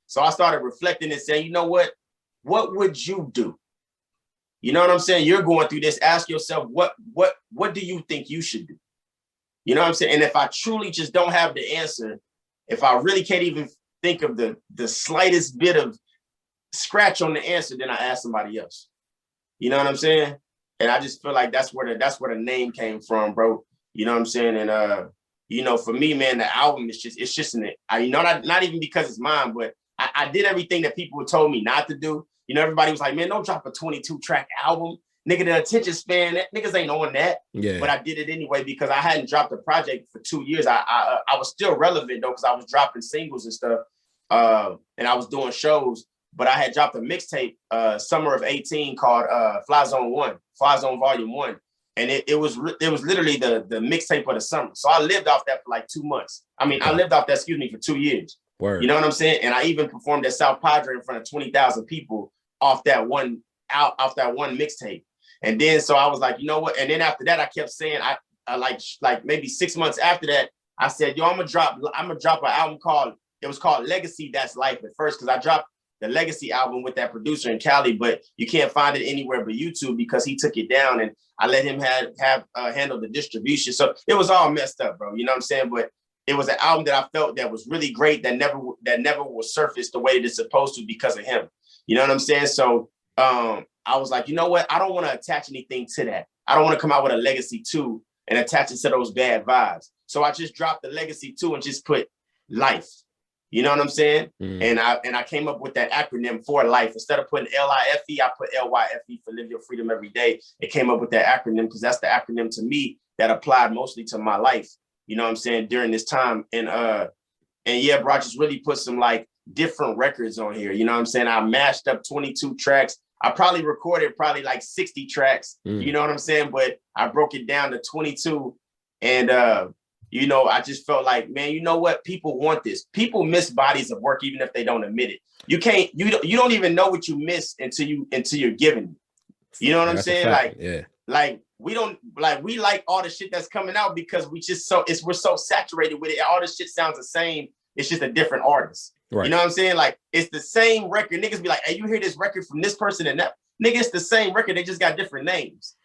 So I started reflecting and saying, you know what would you do? You know what I'm saying? You're going through this. Ask yourself, what do you think you should do? You know what I'm saying? And if I truly just don't have the answer, if I really can't even think of the slightest bit of scratch on the answer, then I ask somebody else. You know what I'm saying? And I just feel like that's where the name came from, bro. You know what I'm saying? And you know, for me, man, the album is just not even because it's mine, but I did everything that people told me not to do. You know, everybody was like, man, don't drop a 22-track album. Nigga, the attention span, niggas ain't on that. Yeah. But I did it anyway because I hadn't dropped a project for 2 years. I was still relevant, though, because I was dropping singles and stuff. And I was doing shows. But I had dropped a mixtape summer of 18 called Fly Zone Volume 1. And it was literally the mixtape of the summer. So I lived off that for like 2 months. I mean, I lived off that, for 2 years. Word. You know what I'm saying? And I even performed at South Padre in front of 20,000 people off that one mixtape. And then so I was like, you know what? And then after that, I kept saying, I like maybe 6 months after that, I said, yo, I'm gonna drop an album called Legacy That's Life at first, because I dropped the Legacy album with that producer in Cali, but you can't find it anywhere but YouTube because he took it down, and I let him handle the distribution. So it was all messed up, bro. You know what I'm saying? But it was an album that I felt that was really great that never will surface the way that it's supposed to because of him. You know what I'm saying? So I was like, you know what? I don't want to attach anything to that. I don't want to come out with a Legacy 2 and attach it to those bad vibes. So I just dropped the Legacy 2 and just put life. You know what I'm saying? And I came up with that acronym for life. Instead of putting L.I.F.E, I put L.Y.F.E for live your freedom every day. It came up with that acronym because that's the acronym to me that applied mostly to my life. You know what I'm saying? During this time. And yeah, bro, I just really put some like different records on here. You know what I'm saying? I mashed up 22 tracks. I probably recorded like 60 tracks. You know what I'm saying? But I broke it down to 22. And you know, I just felt like, man, you know what? People want this. People miss bodies of work, even if they don't admit it. You don't even know what you miss until you're given it. You know what I'm saying? Like we don't like, we like all the shit that's coming out because we're so saturated with it. All this shit sounds the same. It's just a different artist. Right. You know what I'm saying? Like, it's the same record. Niggas be like, hey, you hear this record from this person and that. Nigga, it's the same record. They just got different names.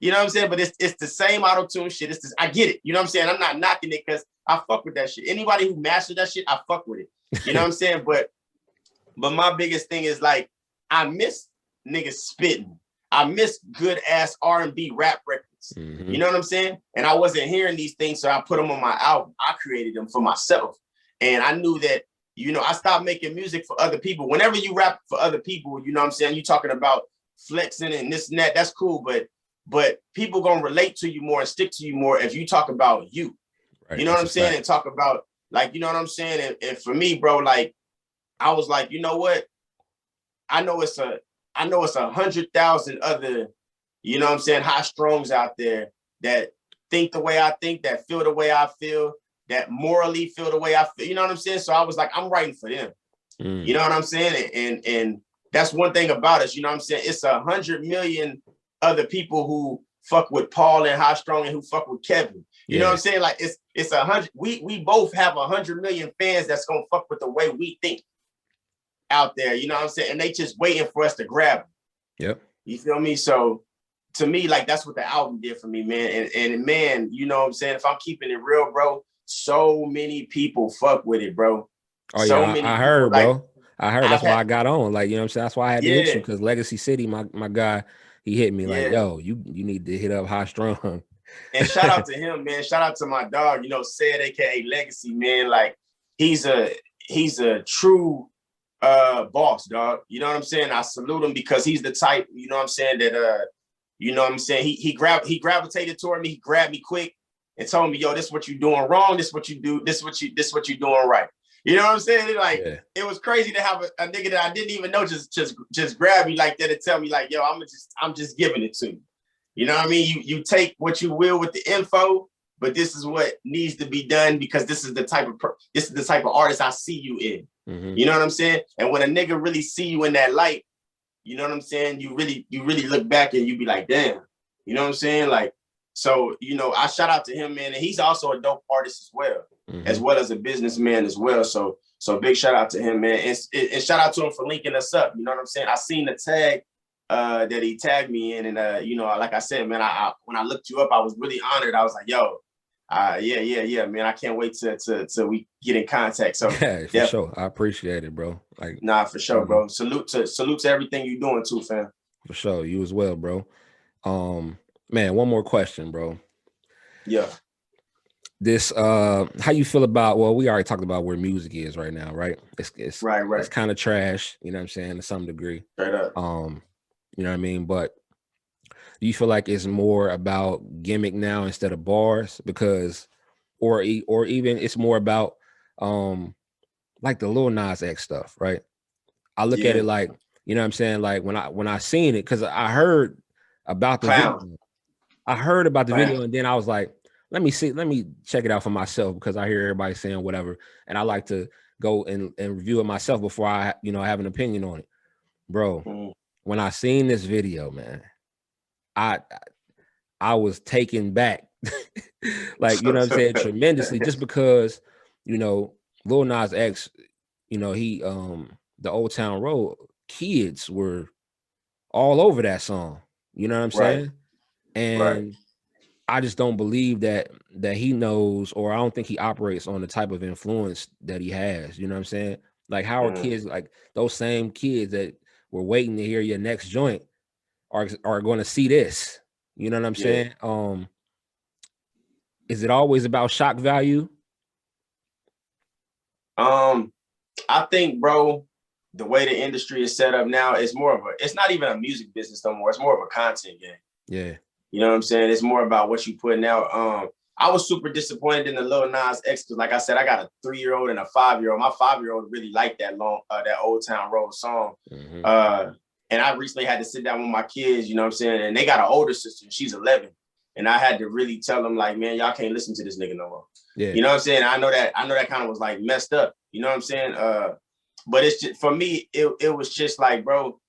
You know what I'm saying? But it's the same auto-tune shit. I get it. You know what I'm saying? I'm not knocking it because I fuck with that shit. Anybody who mastered that shit, I fuck with it. You know what I'm saying? But my biggest thing is like, I miss niggas spitting. I miss good ass R&B rap records. Mm-hmm. You know what I'm saying? And I wasn't hearing these things, so I put them on my album. I created them for myself. And I knew that, you know, I stopped making music for other people. Whenever you rap for other people, you know what I'm saying? You talking about flexing and this and that, that's cool. But people gonna relate to you more and stick to you more if you talk about you. Right. You know what I'm saying? And talk about, like, you know what I'm saying? And for me, bro, like, I was like, you know what? I know it's 100,000 other, you know what I'm saying, HighStrungs out there that think the way I think, that feel the way I feel, that morally feel the way I feel. You know what I'm saying? So I was like, I'm writing for them. You know what I'm saying? And that's one thing about us, you know what I'm saying? It's 100 million other people who fuck with Paul and HighStrung and who fuck with Kevin. You know what I'm saying? Like, it's 100. We both have 100 million fans that's gonna fuck with the way we think out there. You know what I'm saying? And they just waiting for us to grab them. Yep. You feel me? So to me, like, that's what the album did for me, man. And man, you know what I'm saying? If I'm keeping it real, bro, so many people fuck with it, bro. Oh, so yeah, I heard, people, bro. Like, I heard. That's why I got on. Like, you know what I'm saying? That's why I had to hit you, because Legacy City, my guy, he hit me like, yo, you need to hit up HighStrung. And shout out to him, man. Shout out to my dog, you know, Said, aka Legacy, man. Like, he's a true boss, dog. You know what I'm saying? I salute him because he's the type, you know what I'm saying, that you know what I'm saying, he gravitated toward me, he grabbed me quick and told me, yo, this is what you're doing wrong, this is what you do, this is what you're doing right. You know what I'm saying? Like, it was crazy to have a nigga that I didn't even know just grab me like that and tell me like, yo, I'm just giving it to you. You know what I mean? You take what you will with the info, but this is what needs to be done because this is the type of artist I see you in. Mm-hmm. You know what I'm saying? And when a nigga really see you in that light, you know what I'm saying? You really look back and you be like, damn. You know what I'm saying? Like, so, you know, I shout out to him, man. And he's also a dope artist as well, as well as a businessman as well. So big shout out to him, man. And shout out to him for linking us up. You know what I'm saying? I seen the tag that he tagged me in. And, you know, like I said, man, when I looked you up, I was really honored. I was like, yo, yeah, man. I can't wait till we get in contact. So yeah, for sure. I appreciate it, bro. Like, nah, for sure, bro. Salute to everything you're doing too, fam. For sure. You as well, bro. Man, one more question, bro. Yeah. This how you feel about, well, we already talked about where music is right now, right? It's right. It's kind of trash, you know what I'm saying, to some degree. Straight up. You know what I mean? But do you feel like it's more about gimmick now instead of bars? Because or even it's more about like the Lil Nas X stuff, right? I look at it like, you know what I'm saying, like when I seen it, because I heard about the video. I heard about the video, and then I was like, let me check it out for myself, because I hear everybody saying whatever, and I like to go and review it myself before I, you know, have an opinion on it. Bro, when I seen this video, man, I was taken back. Like, you know what I'm saying, tremendously, just because, you know, Lil Nas X, you know, he the Old Town Road kids were all over that song. You know what I'm saying? And I just don't believe that he knows, or I don't think he operates on the type of influence that he has. You know what I'm saying? Like, how are kids, like those same kids that were waiting to hear your next joint are going to see this? You know what I'm saying? Is it always about shock value? I think, bro, the way the industry is set up now, it's not even a music business no more. It's more of a content game. Yeah. You know what I'm saying? It's more about what you putting out. I was super disappointed in the Lil Nas X, because like I said, I got a 3-year-old and a 5-year-old. My 5-year-old really liked that Old Town Road song. And I recently had to sit down with my kids, you know what I'm saying? And they got an older sister, and she's 11. And I had to really tell them, like, man, y'all can't listen to this nigga no more. Yeah. You know what I'm saying? I know that kind of was like messed up. You know what I'm saying? But it's just, for me, it was just like, bro,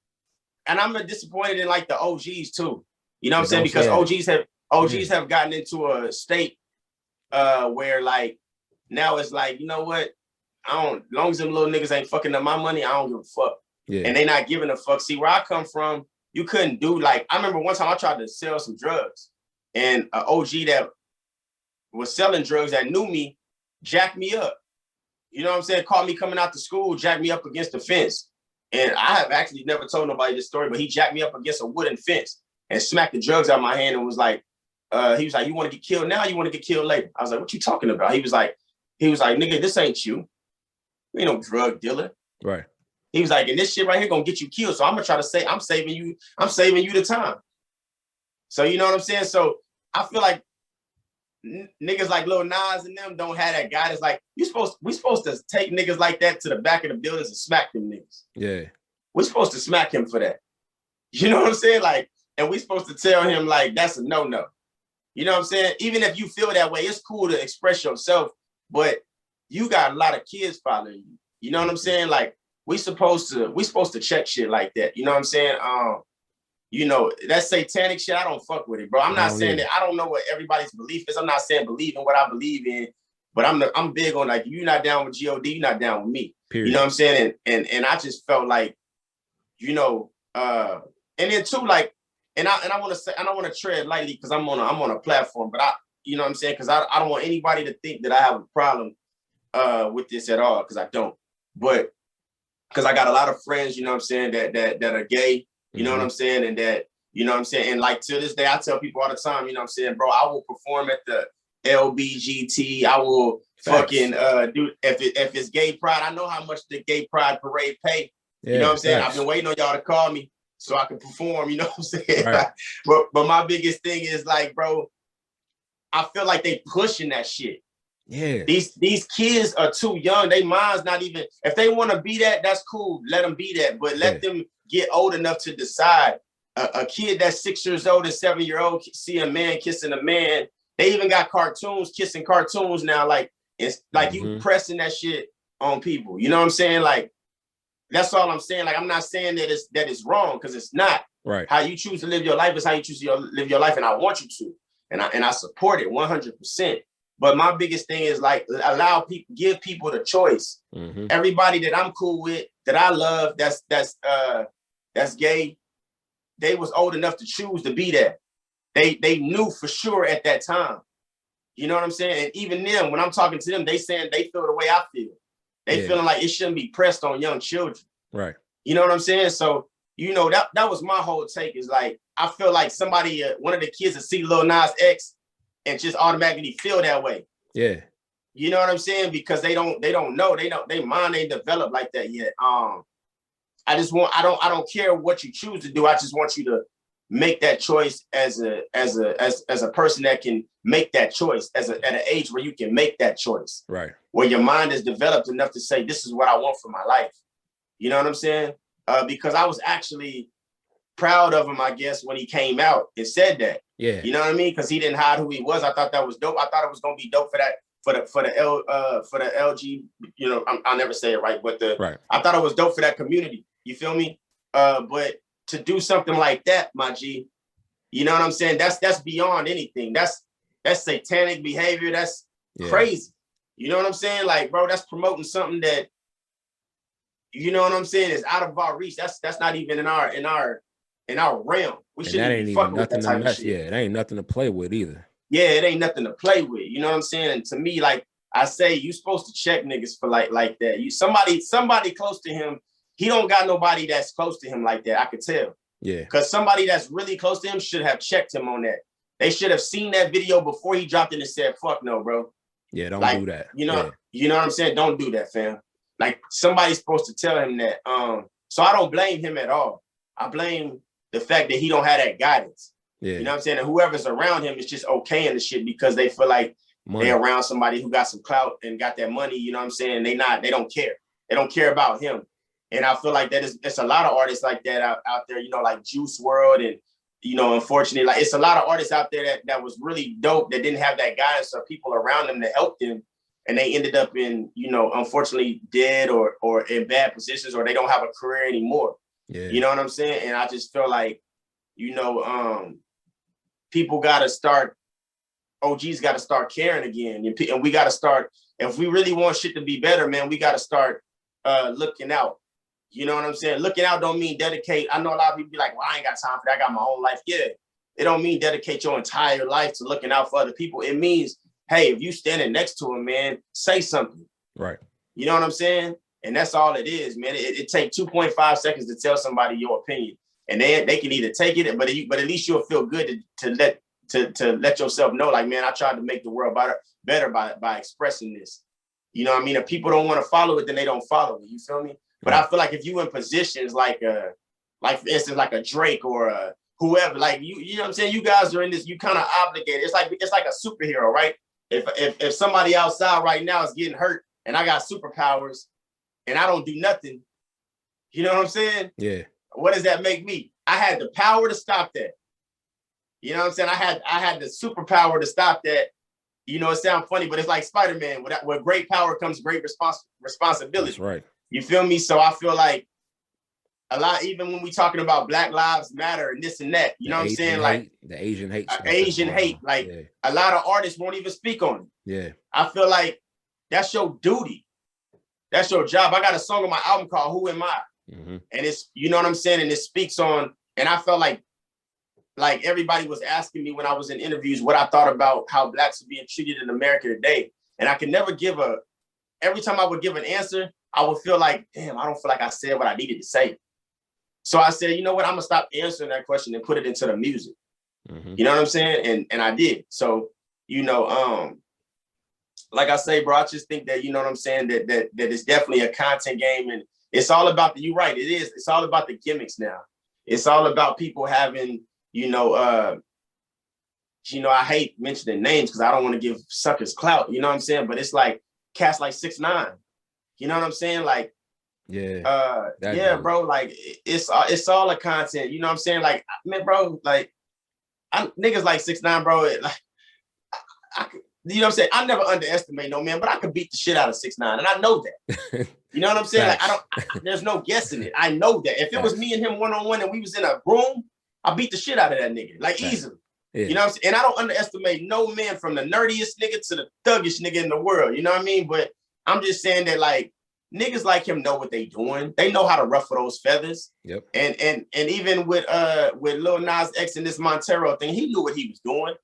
and I'm disappointed in like the OGs too. You know what I'm saying? Because OGs have gotten into a state where like now it's like, you know what? As long as them little niggas ain't fucking up my money, I don't give a fuck. Yeah. And they not giving a fuck. See, where I come from, you couldn't do like, I remember one time I tried to sell some drugs and an OG that was selling drugs that knew me jacked me up. You know what I'm saying? Caught me coming out to school, jacked me up against the fence. And I have actually never told nobody this story, but he jacked me up against a wooden fence and smacked the drugs out of my hand and was like, you want to get killed now? You want to get killed later? I was like, what you talking about? He was like, nigga, this ain't you. You ain't no drug dealer. Right. He was like, and this shit right here gonna get you killed. So I'm gonna try to say, I'm saving you the time. So you know what I'm saying? So I feel like niggas like Lil Nas and them don't have that guidance. Like we supposed to take niggas like that to the back of the buildings and smack them niggas. Yeah. We're supposed to smack him for that. You know what I'm saying? Like, and we supposed to tell him like, that's a no-no. You know what I'm saying? Even if you feel that way, it's cool to express yourself, but you got a lot of kids following you. You know what I'm saying? Like, we supposed to check shit like that. You know what I'm saying? You know, that satanic shit, I don't fuck with it, bro. I'm not saying that I don't know what everybody's belief is. I'm not saying believe in what I believe in, but I'm big on like, you're not down with God, you're not down with me. Period. You know what I'm saying? And I just felt like, you know, and then too, like, and I want to say, I don't want to tread lightly because I'm on a platform, but you know what I'm saying? Because I don't want anybody to think that I have a problem with this at all, because I don't. But because I got a lot of friends, you know what I'm saying, that are gay, you know what I'm saying, and that, you know what I'm saying, and like to this day, I tell people all the time, you know what I'm saying, bro, I will perform at the LBGT, I will fucking do if it's gay pride. I know how much the gay pride parade pay. Yeah, you know what I'm saying? I've been waiting on y'all to call me so I can perform, you know what I'm saying? Right. but my biggest thing is like, bro, I feel like they pushing that shit. Yeah. These kids are too young. They minds not even, if they want to be that, that's cool. Let them be that. But let them get old enough to decide. A kid that's 6 years old and 7-year-old see a man kissing a man. They even got cartoons, kissing cartoons now. Like, it's like you pressing that shit on people. You know what I'm saying? Like, that's all I'm saying. Like, I'm not saying that it's wrong, because it's not. Right. How you choose to live your life is how you choose to live your life, and I want you to. And I support it 100%. But my biggest thing is like, give people the choice. Everybody that I'm cool with, that I love, that's gay, they was old enough to choose to be that. They knew for sure at that time. You know what I'm saying? And even them, when I'm talking to them, they saying they feel the way I feel. They feeling like it shouldn't be pressed on young children. Right. You know what I'm saying? So, you know, that was my whole take, is like, I feel like somebody, one of the kids that see Lil Nas X and just automatically feel that way. Yeah. You know what I'm saying? Because they don't know, they mind ain't developed like that yet. I don't care what you choose to do. I just want you to make that choice as a person that can make that choice at an age where you can make that choice. Right. Where your mind is developed enough to say, this is what I want for my life. You know what I'm saying? Because I was actually proud of him, I guess, when he came out and said that. Yeah. You know what I mean? Because he didn't hide who he was. I thought that was dope. I thought it was gonna be dope for the LG, you know, I'll never say it right, but I thought it was dope for that community. You feel me? But to do something like that, my G, you know what I'm saying? That's beyond anything. That's satanic behavior. That's crazy. You know what I'm saying? Like, bro, that's promoting something that, you know what I'm saying, is out of our reach. That's not even in our realm. We shouldn't be fucking with that type of shit. Yeah, it ain't nothing to play with either. Yeah, it ain't nothing to play with. You know what I'm saying? And to me, like I say, you supposed to check niggas for like that. You somebody close to him, he don't got nobody that's close to him like that. I could tell. Yeah. Because somebody that's really close to him should have checked him on that. They should have seen that video before he dropped it and said, fuck no, bro. Yeah, don't do that. You know what I'm saying? Don't do that, fam. Like, somebody's supposed to tell him that. So I don't blame him at all. I blame the fact that he don't have that guidance. Yeah. You know what I'm saying? And whoever's around him is just okaying the shit because they feel like they're around somebody who got some clout and got that money. You know what I'm saying? They don't care. They don't care about him. And I feel like it's a lot of artists like that out there, you know, like Juice WRLD. And, you know, unfortunately, like, it's a lot of artists out there that was really dope that didn't have that guidance or people around them that helped them. And they ended up in, you know, unfortunately dead or in bad positions, or they don't have a career anymore. Yeah. You know what I'm saying? And I just feel like, you know, people got to start, OGs got to start caring again. And we got to start, if we really want shit to be better, man, we got to start looking out. You know what I'm saying? Looking out don't mean dedicate. I know a lot of people be like, well, I ain't got time for that. I got my own life. Yeah. It don't mean dedicate your entire life to looking out for other people. It means, hey, if you standing next to him, man, say something. Right. You know what I'm saying? And that's all it is, man. It takes 2.5 seconds to tell somebody your opinion. And they can either take it, but at least you'll feel good to let yourself know, like, man, I tried to make the world better by expressing this. You know what I mean? If people don't want to follow it, then they don't follow it. You feel me? But I feel like if you in positions like for instance, like a Drake or a whoever, like you know what I'm saying? You guys are in this, you kind of obligated. It's like a superhero, right? If somebody outside right now is getting hurt and I got superpowers and I don't do nothing, you know what I'm saying? Yeah. What does that make me? I had the power to stop that. You know what I'm saying? I had the superpower to stop that. You know, it sounds funny, but it's like Spider-Man. With great power comes great responsibility. That's right. You feel me? So I feel like a lot, even when we talking about Black Lives Matter and this and that, you know what I'm saying? Like the Asian hate. A lot of artists won't even speak on it. Yeah. I feel like that's your duty. That's your job. I got a song on my album called Who Am I? Mm-hmm. And it's, you know what I'm saying? And it speaks on, and I felt like everybody was asking me when I was in interviews what I thought about how Blacks are being treated in America today. And I could never every time I would give an answer, I would feel like, damn, I don't feel like I said what I needed to say. So I said, you know what? I'm gonna stop answering that question and put it into the music. Mm-hmm. You know what I'm saying? And I did. So, you know, like I say, bro, I just think that, you know what I'm saying, that it's definitely a content game, and it's all about you're right, it is. It's all about the gimmicks now. It's all about people having, I hate mentioning names because I don't want to give suckers clout, you know what I'm saying? But it's like cats like 6ix9ine. You know what I'm saying? Like, bro, like it's all a content, you know what I'm saying? Like, man, bro, like niggas like 6ix9ine, bro, like I could, you know what I'm saying? I never underestimate no man, but I could beat the shit out of 6ix9ine, and I know that. You know what I'm saying? Like, there's no guessing it. I know that. If it was me and him one-on-one and we was in a room, I beat the shit out of that nigga, like easily. Yeah. You know what I'm saying? And I don't underestimate no man, from the nerdiest nigga to the thuggish nigga in the world. You know what I mean? But I'm just saying that, like, niggas like him know what they doing. They know how to ruffle those feathers. Yep. And even with Lil Nas X and this Montero thing, he knew what he was doing.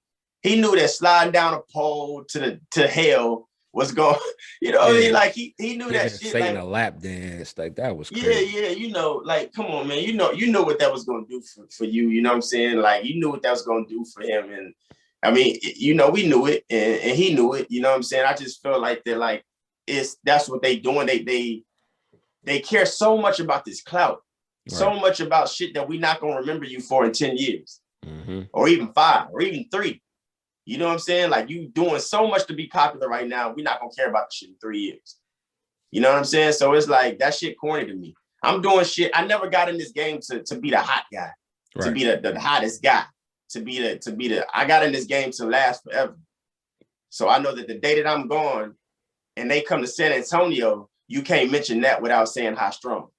He knew that sliding down a pole to hell was going, you know, yeah. Like he knew that shit. Saying like, a lap dance, like that was crazy. Yeah, you know, like, come on, man, you know what that was gonna do for you, you know what I'm saying? Like, you knew what that was gonna do for him. And I mean, you know, we knew it, and he knew it, you know what I'm saying? I just feel like that, like, that's what they doing. They care so much about this clout, right. So much about shit that we not gonna remember you for in 10 years, mm-hmm. or even 5, or even 3. You know what I'm saying? Like, you doing so much to be popular right now, we're not gonna care about the shit in 3 years. You know what I'm saying? So it's like, that shit corny to me. I'm doing shit. I never got in this game to be the hot guy, right. To be the hottest guy, to be the. I got in this game to last forever. So I know that the day that I'm gone, and they come to San Antonio, you can't mention that without saying HighStrung.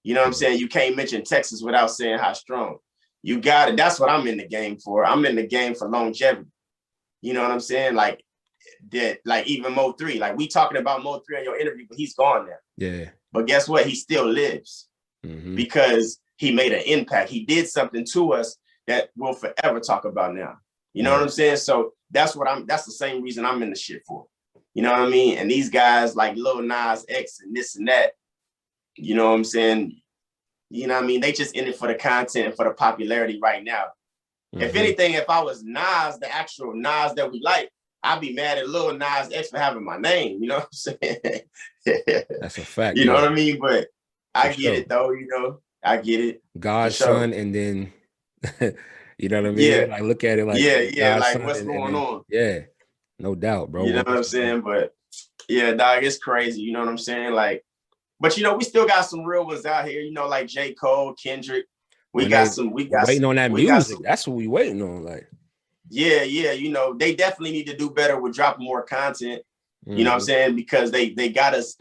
You know what I'm saying? You can't mention Texas without saying HighStrung. You got it. That's what I'm in the game for. I'm in the game for longevity. You know what I'm saying? Like that, like even Mo 3. Like, we talking about Mo 3 on your interview, but he's gone now. Yeah. But guess what? He still lives, mm-hmm. because he made an impact. He did something to us that we'll forever talk about now. You know what I'm saying? So that's the same reason I'm in the shit for. You know what I mean? And these guys like Lil Nas X and this and that, you know what I'm saying? You know what I mean? They just in it for the content and for the popularity right now. Mm-hmm. If anything, if I was Nas, the actual Nas that we like, I'd be mad at Lil Nas X for having my name. You know what I'm saying? That's a fact. You know what I mean? But I get it though, you know? I get it. God's son, and then, you know what I mean? Yeah. Like, look at it like, yeah, God's like son, what's going on? Yeah, no doubt, bro. You know what I'm saying? But yeah, dog, it's crazy. You know what I'm saying? Like, but you know, we still got some real ones out here, you know, like J. Cole, Kendrick. We got waiting on that music. That's what we waiting on. Like, yeah, you know, they definitely need to do better with dropping more content. Mm-hmm. You know what I'm saying? Because they got us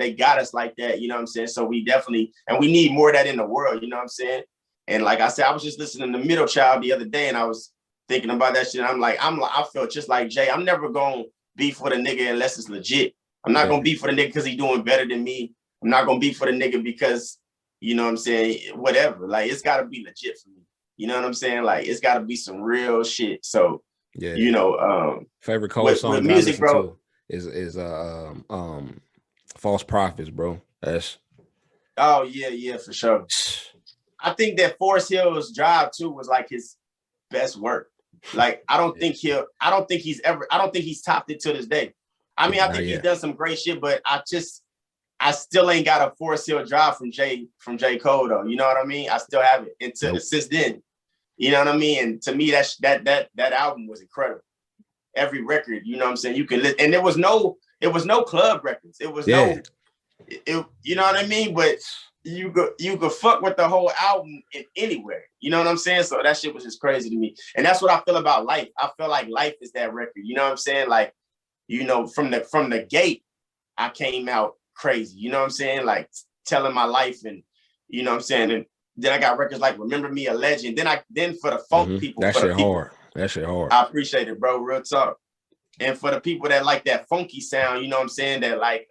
like that, you know what I'm saying? So we definitely, and we need more of that in the world, you know what I'm saying? And like I said, I was just listening to Middle Child the other day, and I was thinking about that shit. I felt just like Jay. I'm never gonna beef with a nigga unless it's legit. I'm not gonna beef for the nigga because he doing better than me. I'm not gonna beef for the nigga because, you know what I'm saying, whatever. Like, it's gotta be legit for me. You know what I'm saying? Like, it's gotta be some real shit. So, you know, favorite cold song with music, bro, is False Prophets, bro. That's yeah, for sure. I think that Forest Hill's Drive too was like his best work. Like, I don't think he's topped it to this day. I mean, I think he's done some great shit, but I still ain't got a Forest Hill Drive from J. Cole though. You know what I mean? I still have it since then. You know what I mean? And to me, that album was incredible. Every record, you know what I'm saying? You can listen, and it was no club records. It was you know what I mean? But you could fuck with the whole album anywhere. You know what I'm saying? So that shit was just crazy to me. And that's what I feel about Life. I feel like Life is that record. You know what I'm saying? Like, you know, from the gate, I came out crazy. You know what I'm saying? Like, telling my life, and you know what I'm saying? And then I got records like Remember Me, A Legend. Then for the funk people. That shit hard. That shit hard. I appreciate it, bro. Real talk. And for the people that like that funky sound, you know what I'm saying? That like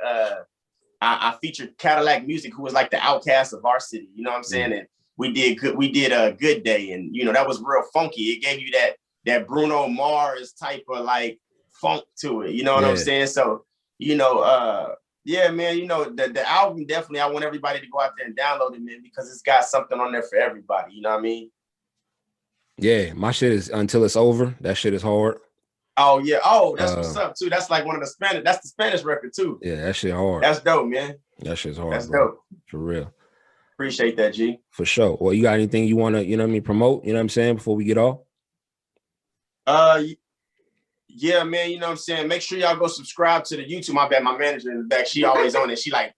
I featured Cadillac Music, who was like the outcast of our city. You know what I'm saying? And we did a Good Day, and you know, that was real funky. It gave you that Bruno Mars type of like funk to it. You know what I'm saying? So, you know, yeah, man, you know, the album definitely, I want everybody to go out there and download it, man, because it's got something on there for everybody. You know what I mean? Yeah, my shit is Until It's Over. That shit is hard. Oh, yeah. Oh, that's what's up, too. That's like one of the Spanish. That's the Spanish record, too. Yeah, that shit hard. That's dope, man. That shit's hard. That's dope. For real. Appreciate that, G. For sure. Well, you got anything you want to, you know what I mean, promote? You know what I'm saying, before we get off? Yeah, man, you know what I'm saying? Make sure y'all go subscribe to the YouTube. My bad, my manager in the back, she always on it. She like,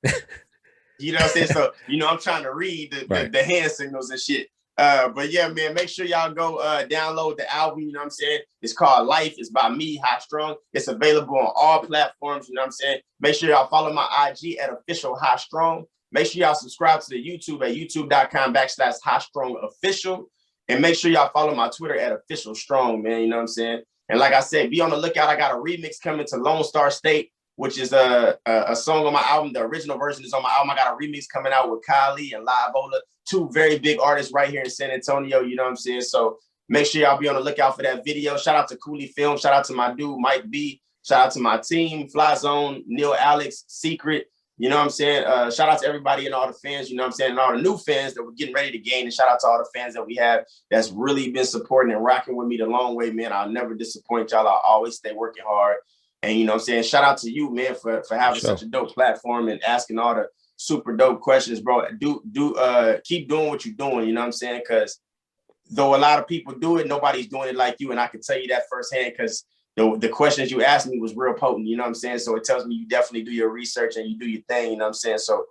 you know what I'm saying? So, you know, I'm trying to read the hand signals and shit. But yeah, man, make sure y'all go download the album. You know what I'm saying? It's called Life. It's by me, HighStrung. It's available on all platforms. You know what I'm saying? Make sure y'all follow my IG at official HighStrung. Make sure y'all subscribe to the YouTube at youtube.com/HighStrungOfficial. And make sure y'all follow my Twitter at official strong, man. You know what I'm saying? And like I said, be on the lookout. I got a remix coming to Lone Star State, which is a song on my album. The original version is on my album. I got a remix coming out with Kylie and L.Y.F.E, two very big artists right here in San Antonio. You know what I'm saying? So make sure y'all be on the lookout for that video. Shout out to Cooley Film. Shout out to my dude, Mike B. Shout out to my team, Fly Zone, Neil Alex, Secret. You know what I'm saying? Shout out to everybody and all the fans, you know what I'm saying? And all the new fans that we're getting ready to gain. And shout out to all the fans that we have that's really been supporting and rocking with me the long way, man. I'll never disappoint y'all. I'll always stay working hard. And, you know what I'm saying? Shout out to you, man, for having such a dope platform and asking all the super dope questions, bro. Keep doing what you're doing, you know what I'm saying? Because though a lot of people do it, nobody's doing it like you. And I can tell you that firsthand because the questions you asked me was real potent, you know what I'm saying? So it tells me you definitely do your research and you do your thing, you know what I'm saying? So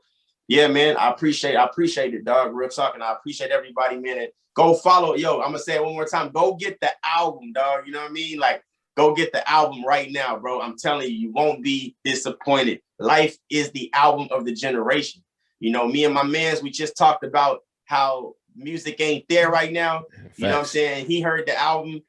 yeah, man, I appreciate it, dog. Real talk, and I appreciate everybody, man. And go follow, I'm gonna say it one more time. Go get the album, dog. You know what I mean? Like, go get the album right now, bro. I'm telling you, you won't be disappointed. Life is the album of the generation. You know, me and my mans, we just talked about how music ain't there right now. Facts. You know what I'm saying? He heard the album.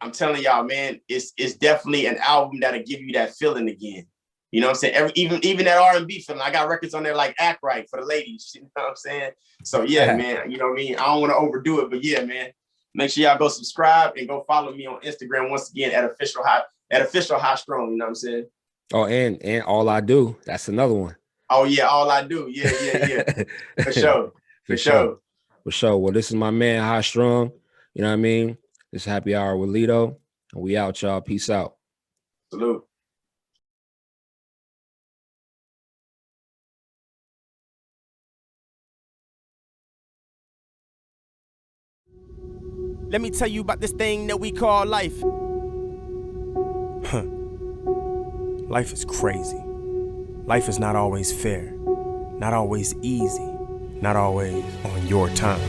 I'm telling y'all, man, it's definitely an album that'll give you that feeling again. You know what I'm saying? Even that R&B feeling. I got records on there like Act Right for the ladies. You know what I'm saying? So yeah, man, you know what I mean? I don't want to overdo it, but yeah, man. Make sure y'all go subscribe and go follow me on Instagram once again at official HighStrung. You know what I'm saying? Oh, and All I Do. That's another one. Oh yeah, All I Do. Yeah. For sure. For sure. Well, this is my man HighStrung. You know what I mean? This is Happy Hour with Lito. And we out, y'all. Peace out. Salute. Let me tell you about this thing that we call life. Life is crazy. Life is not always fair, not always easy, not always on your time.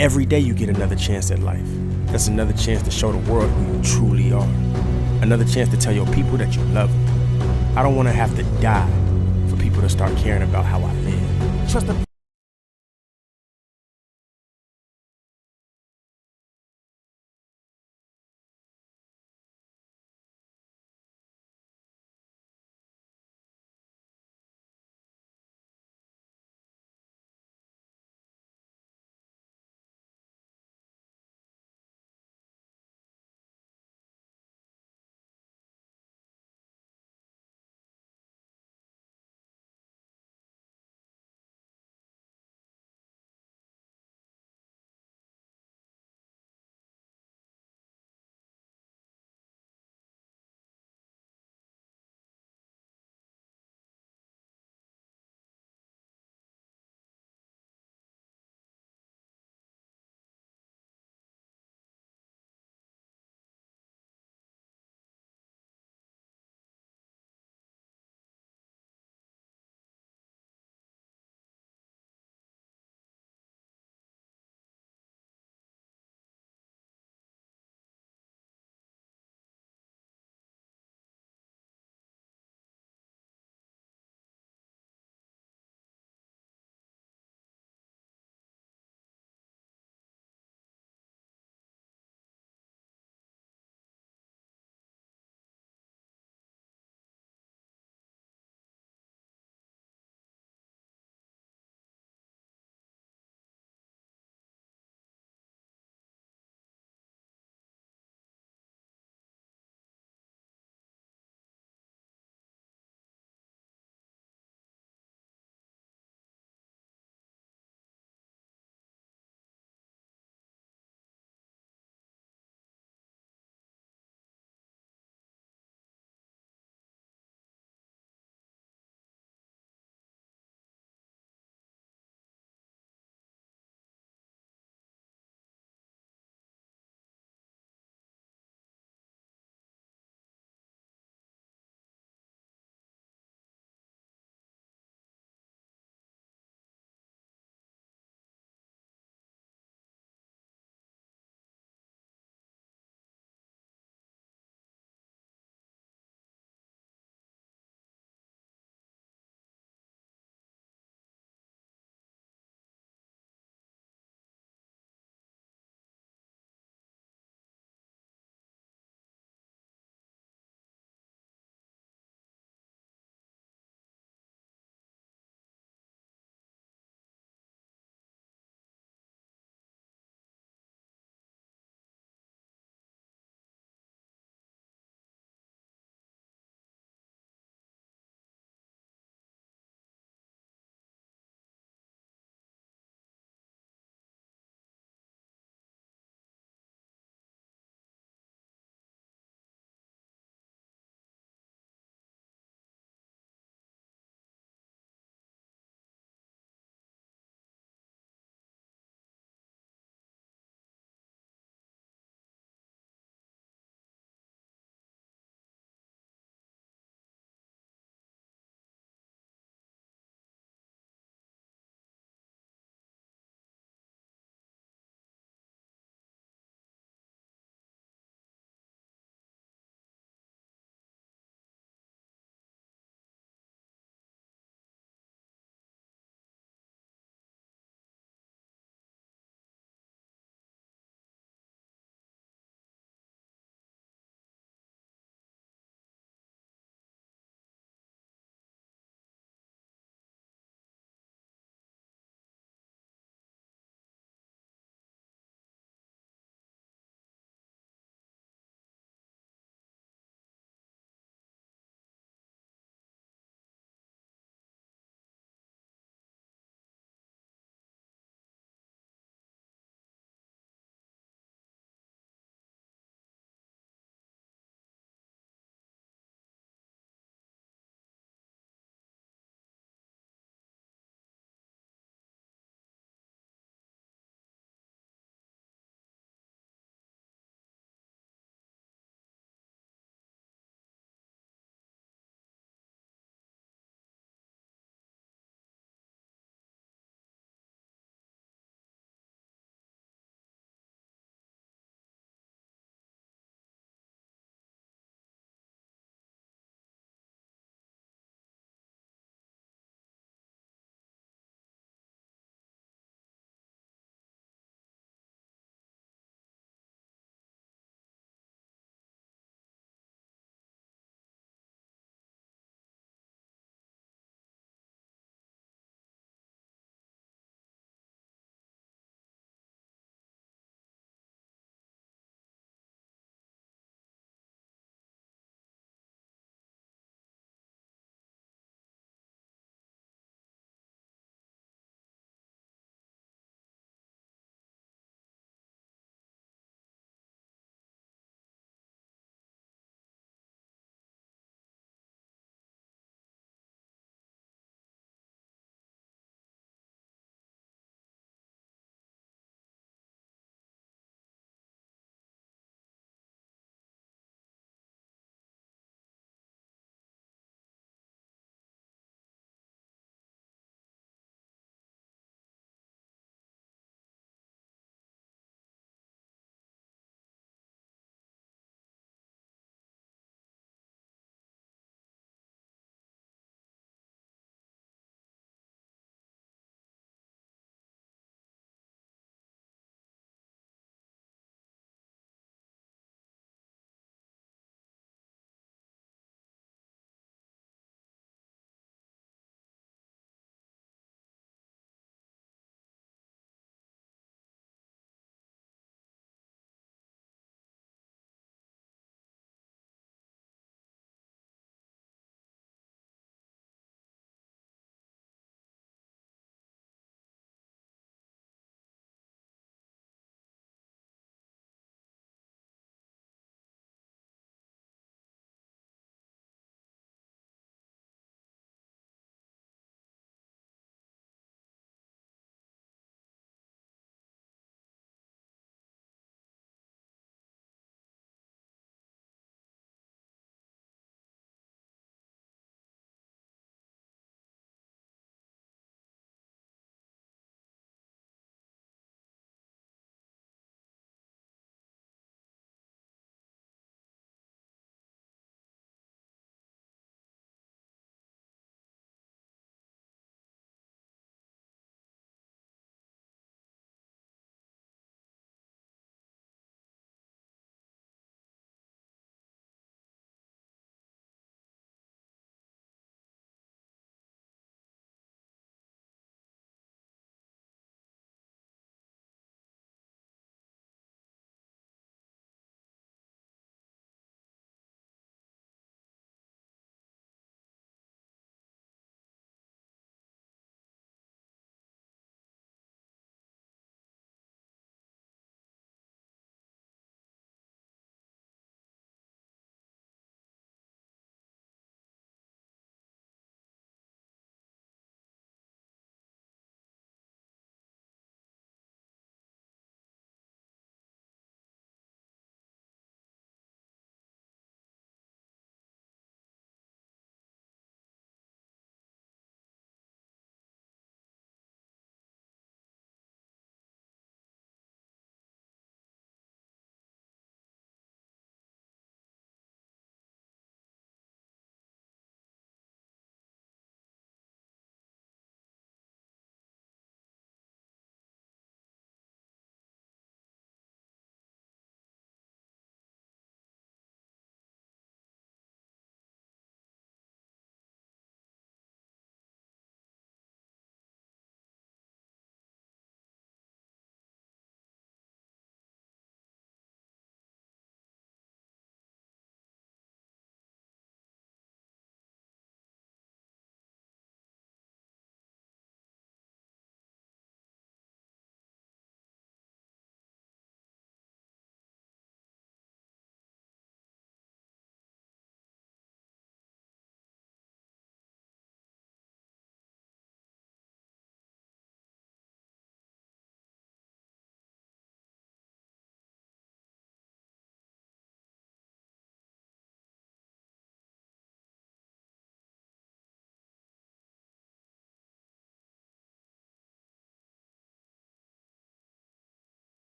Every day you get another chance at life. That's another chance to show the world who you truly are. Another chance to tell your people that you love them. I don't want to have to die for people to start caring about how I live. Trust the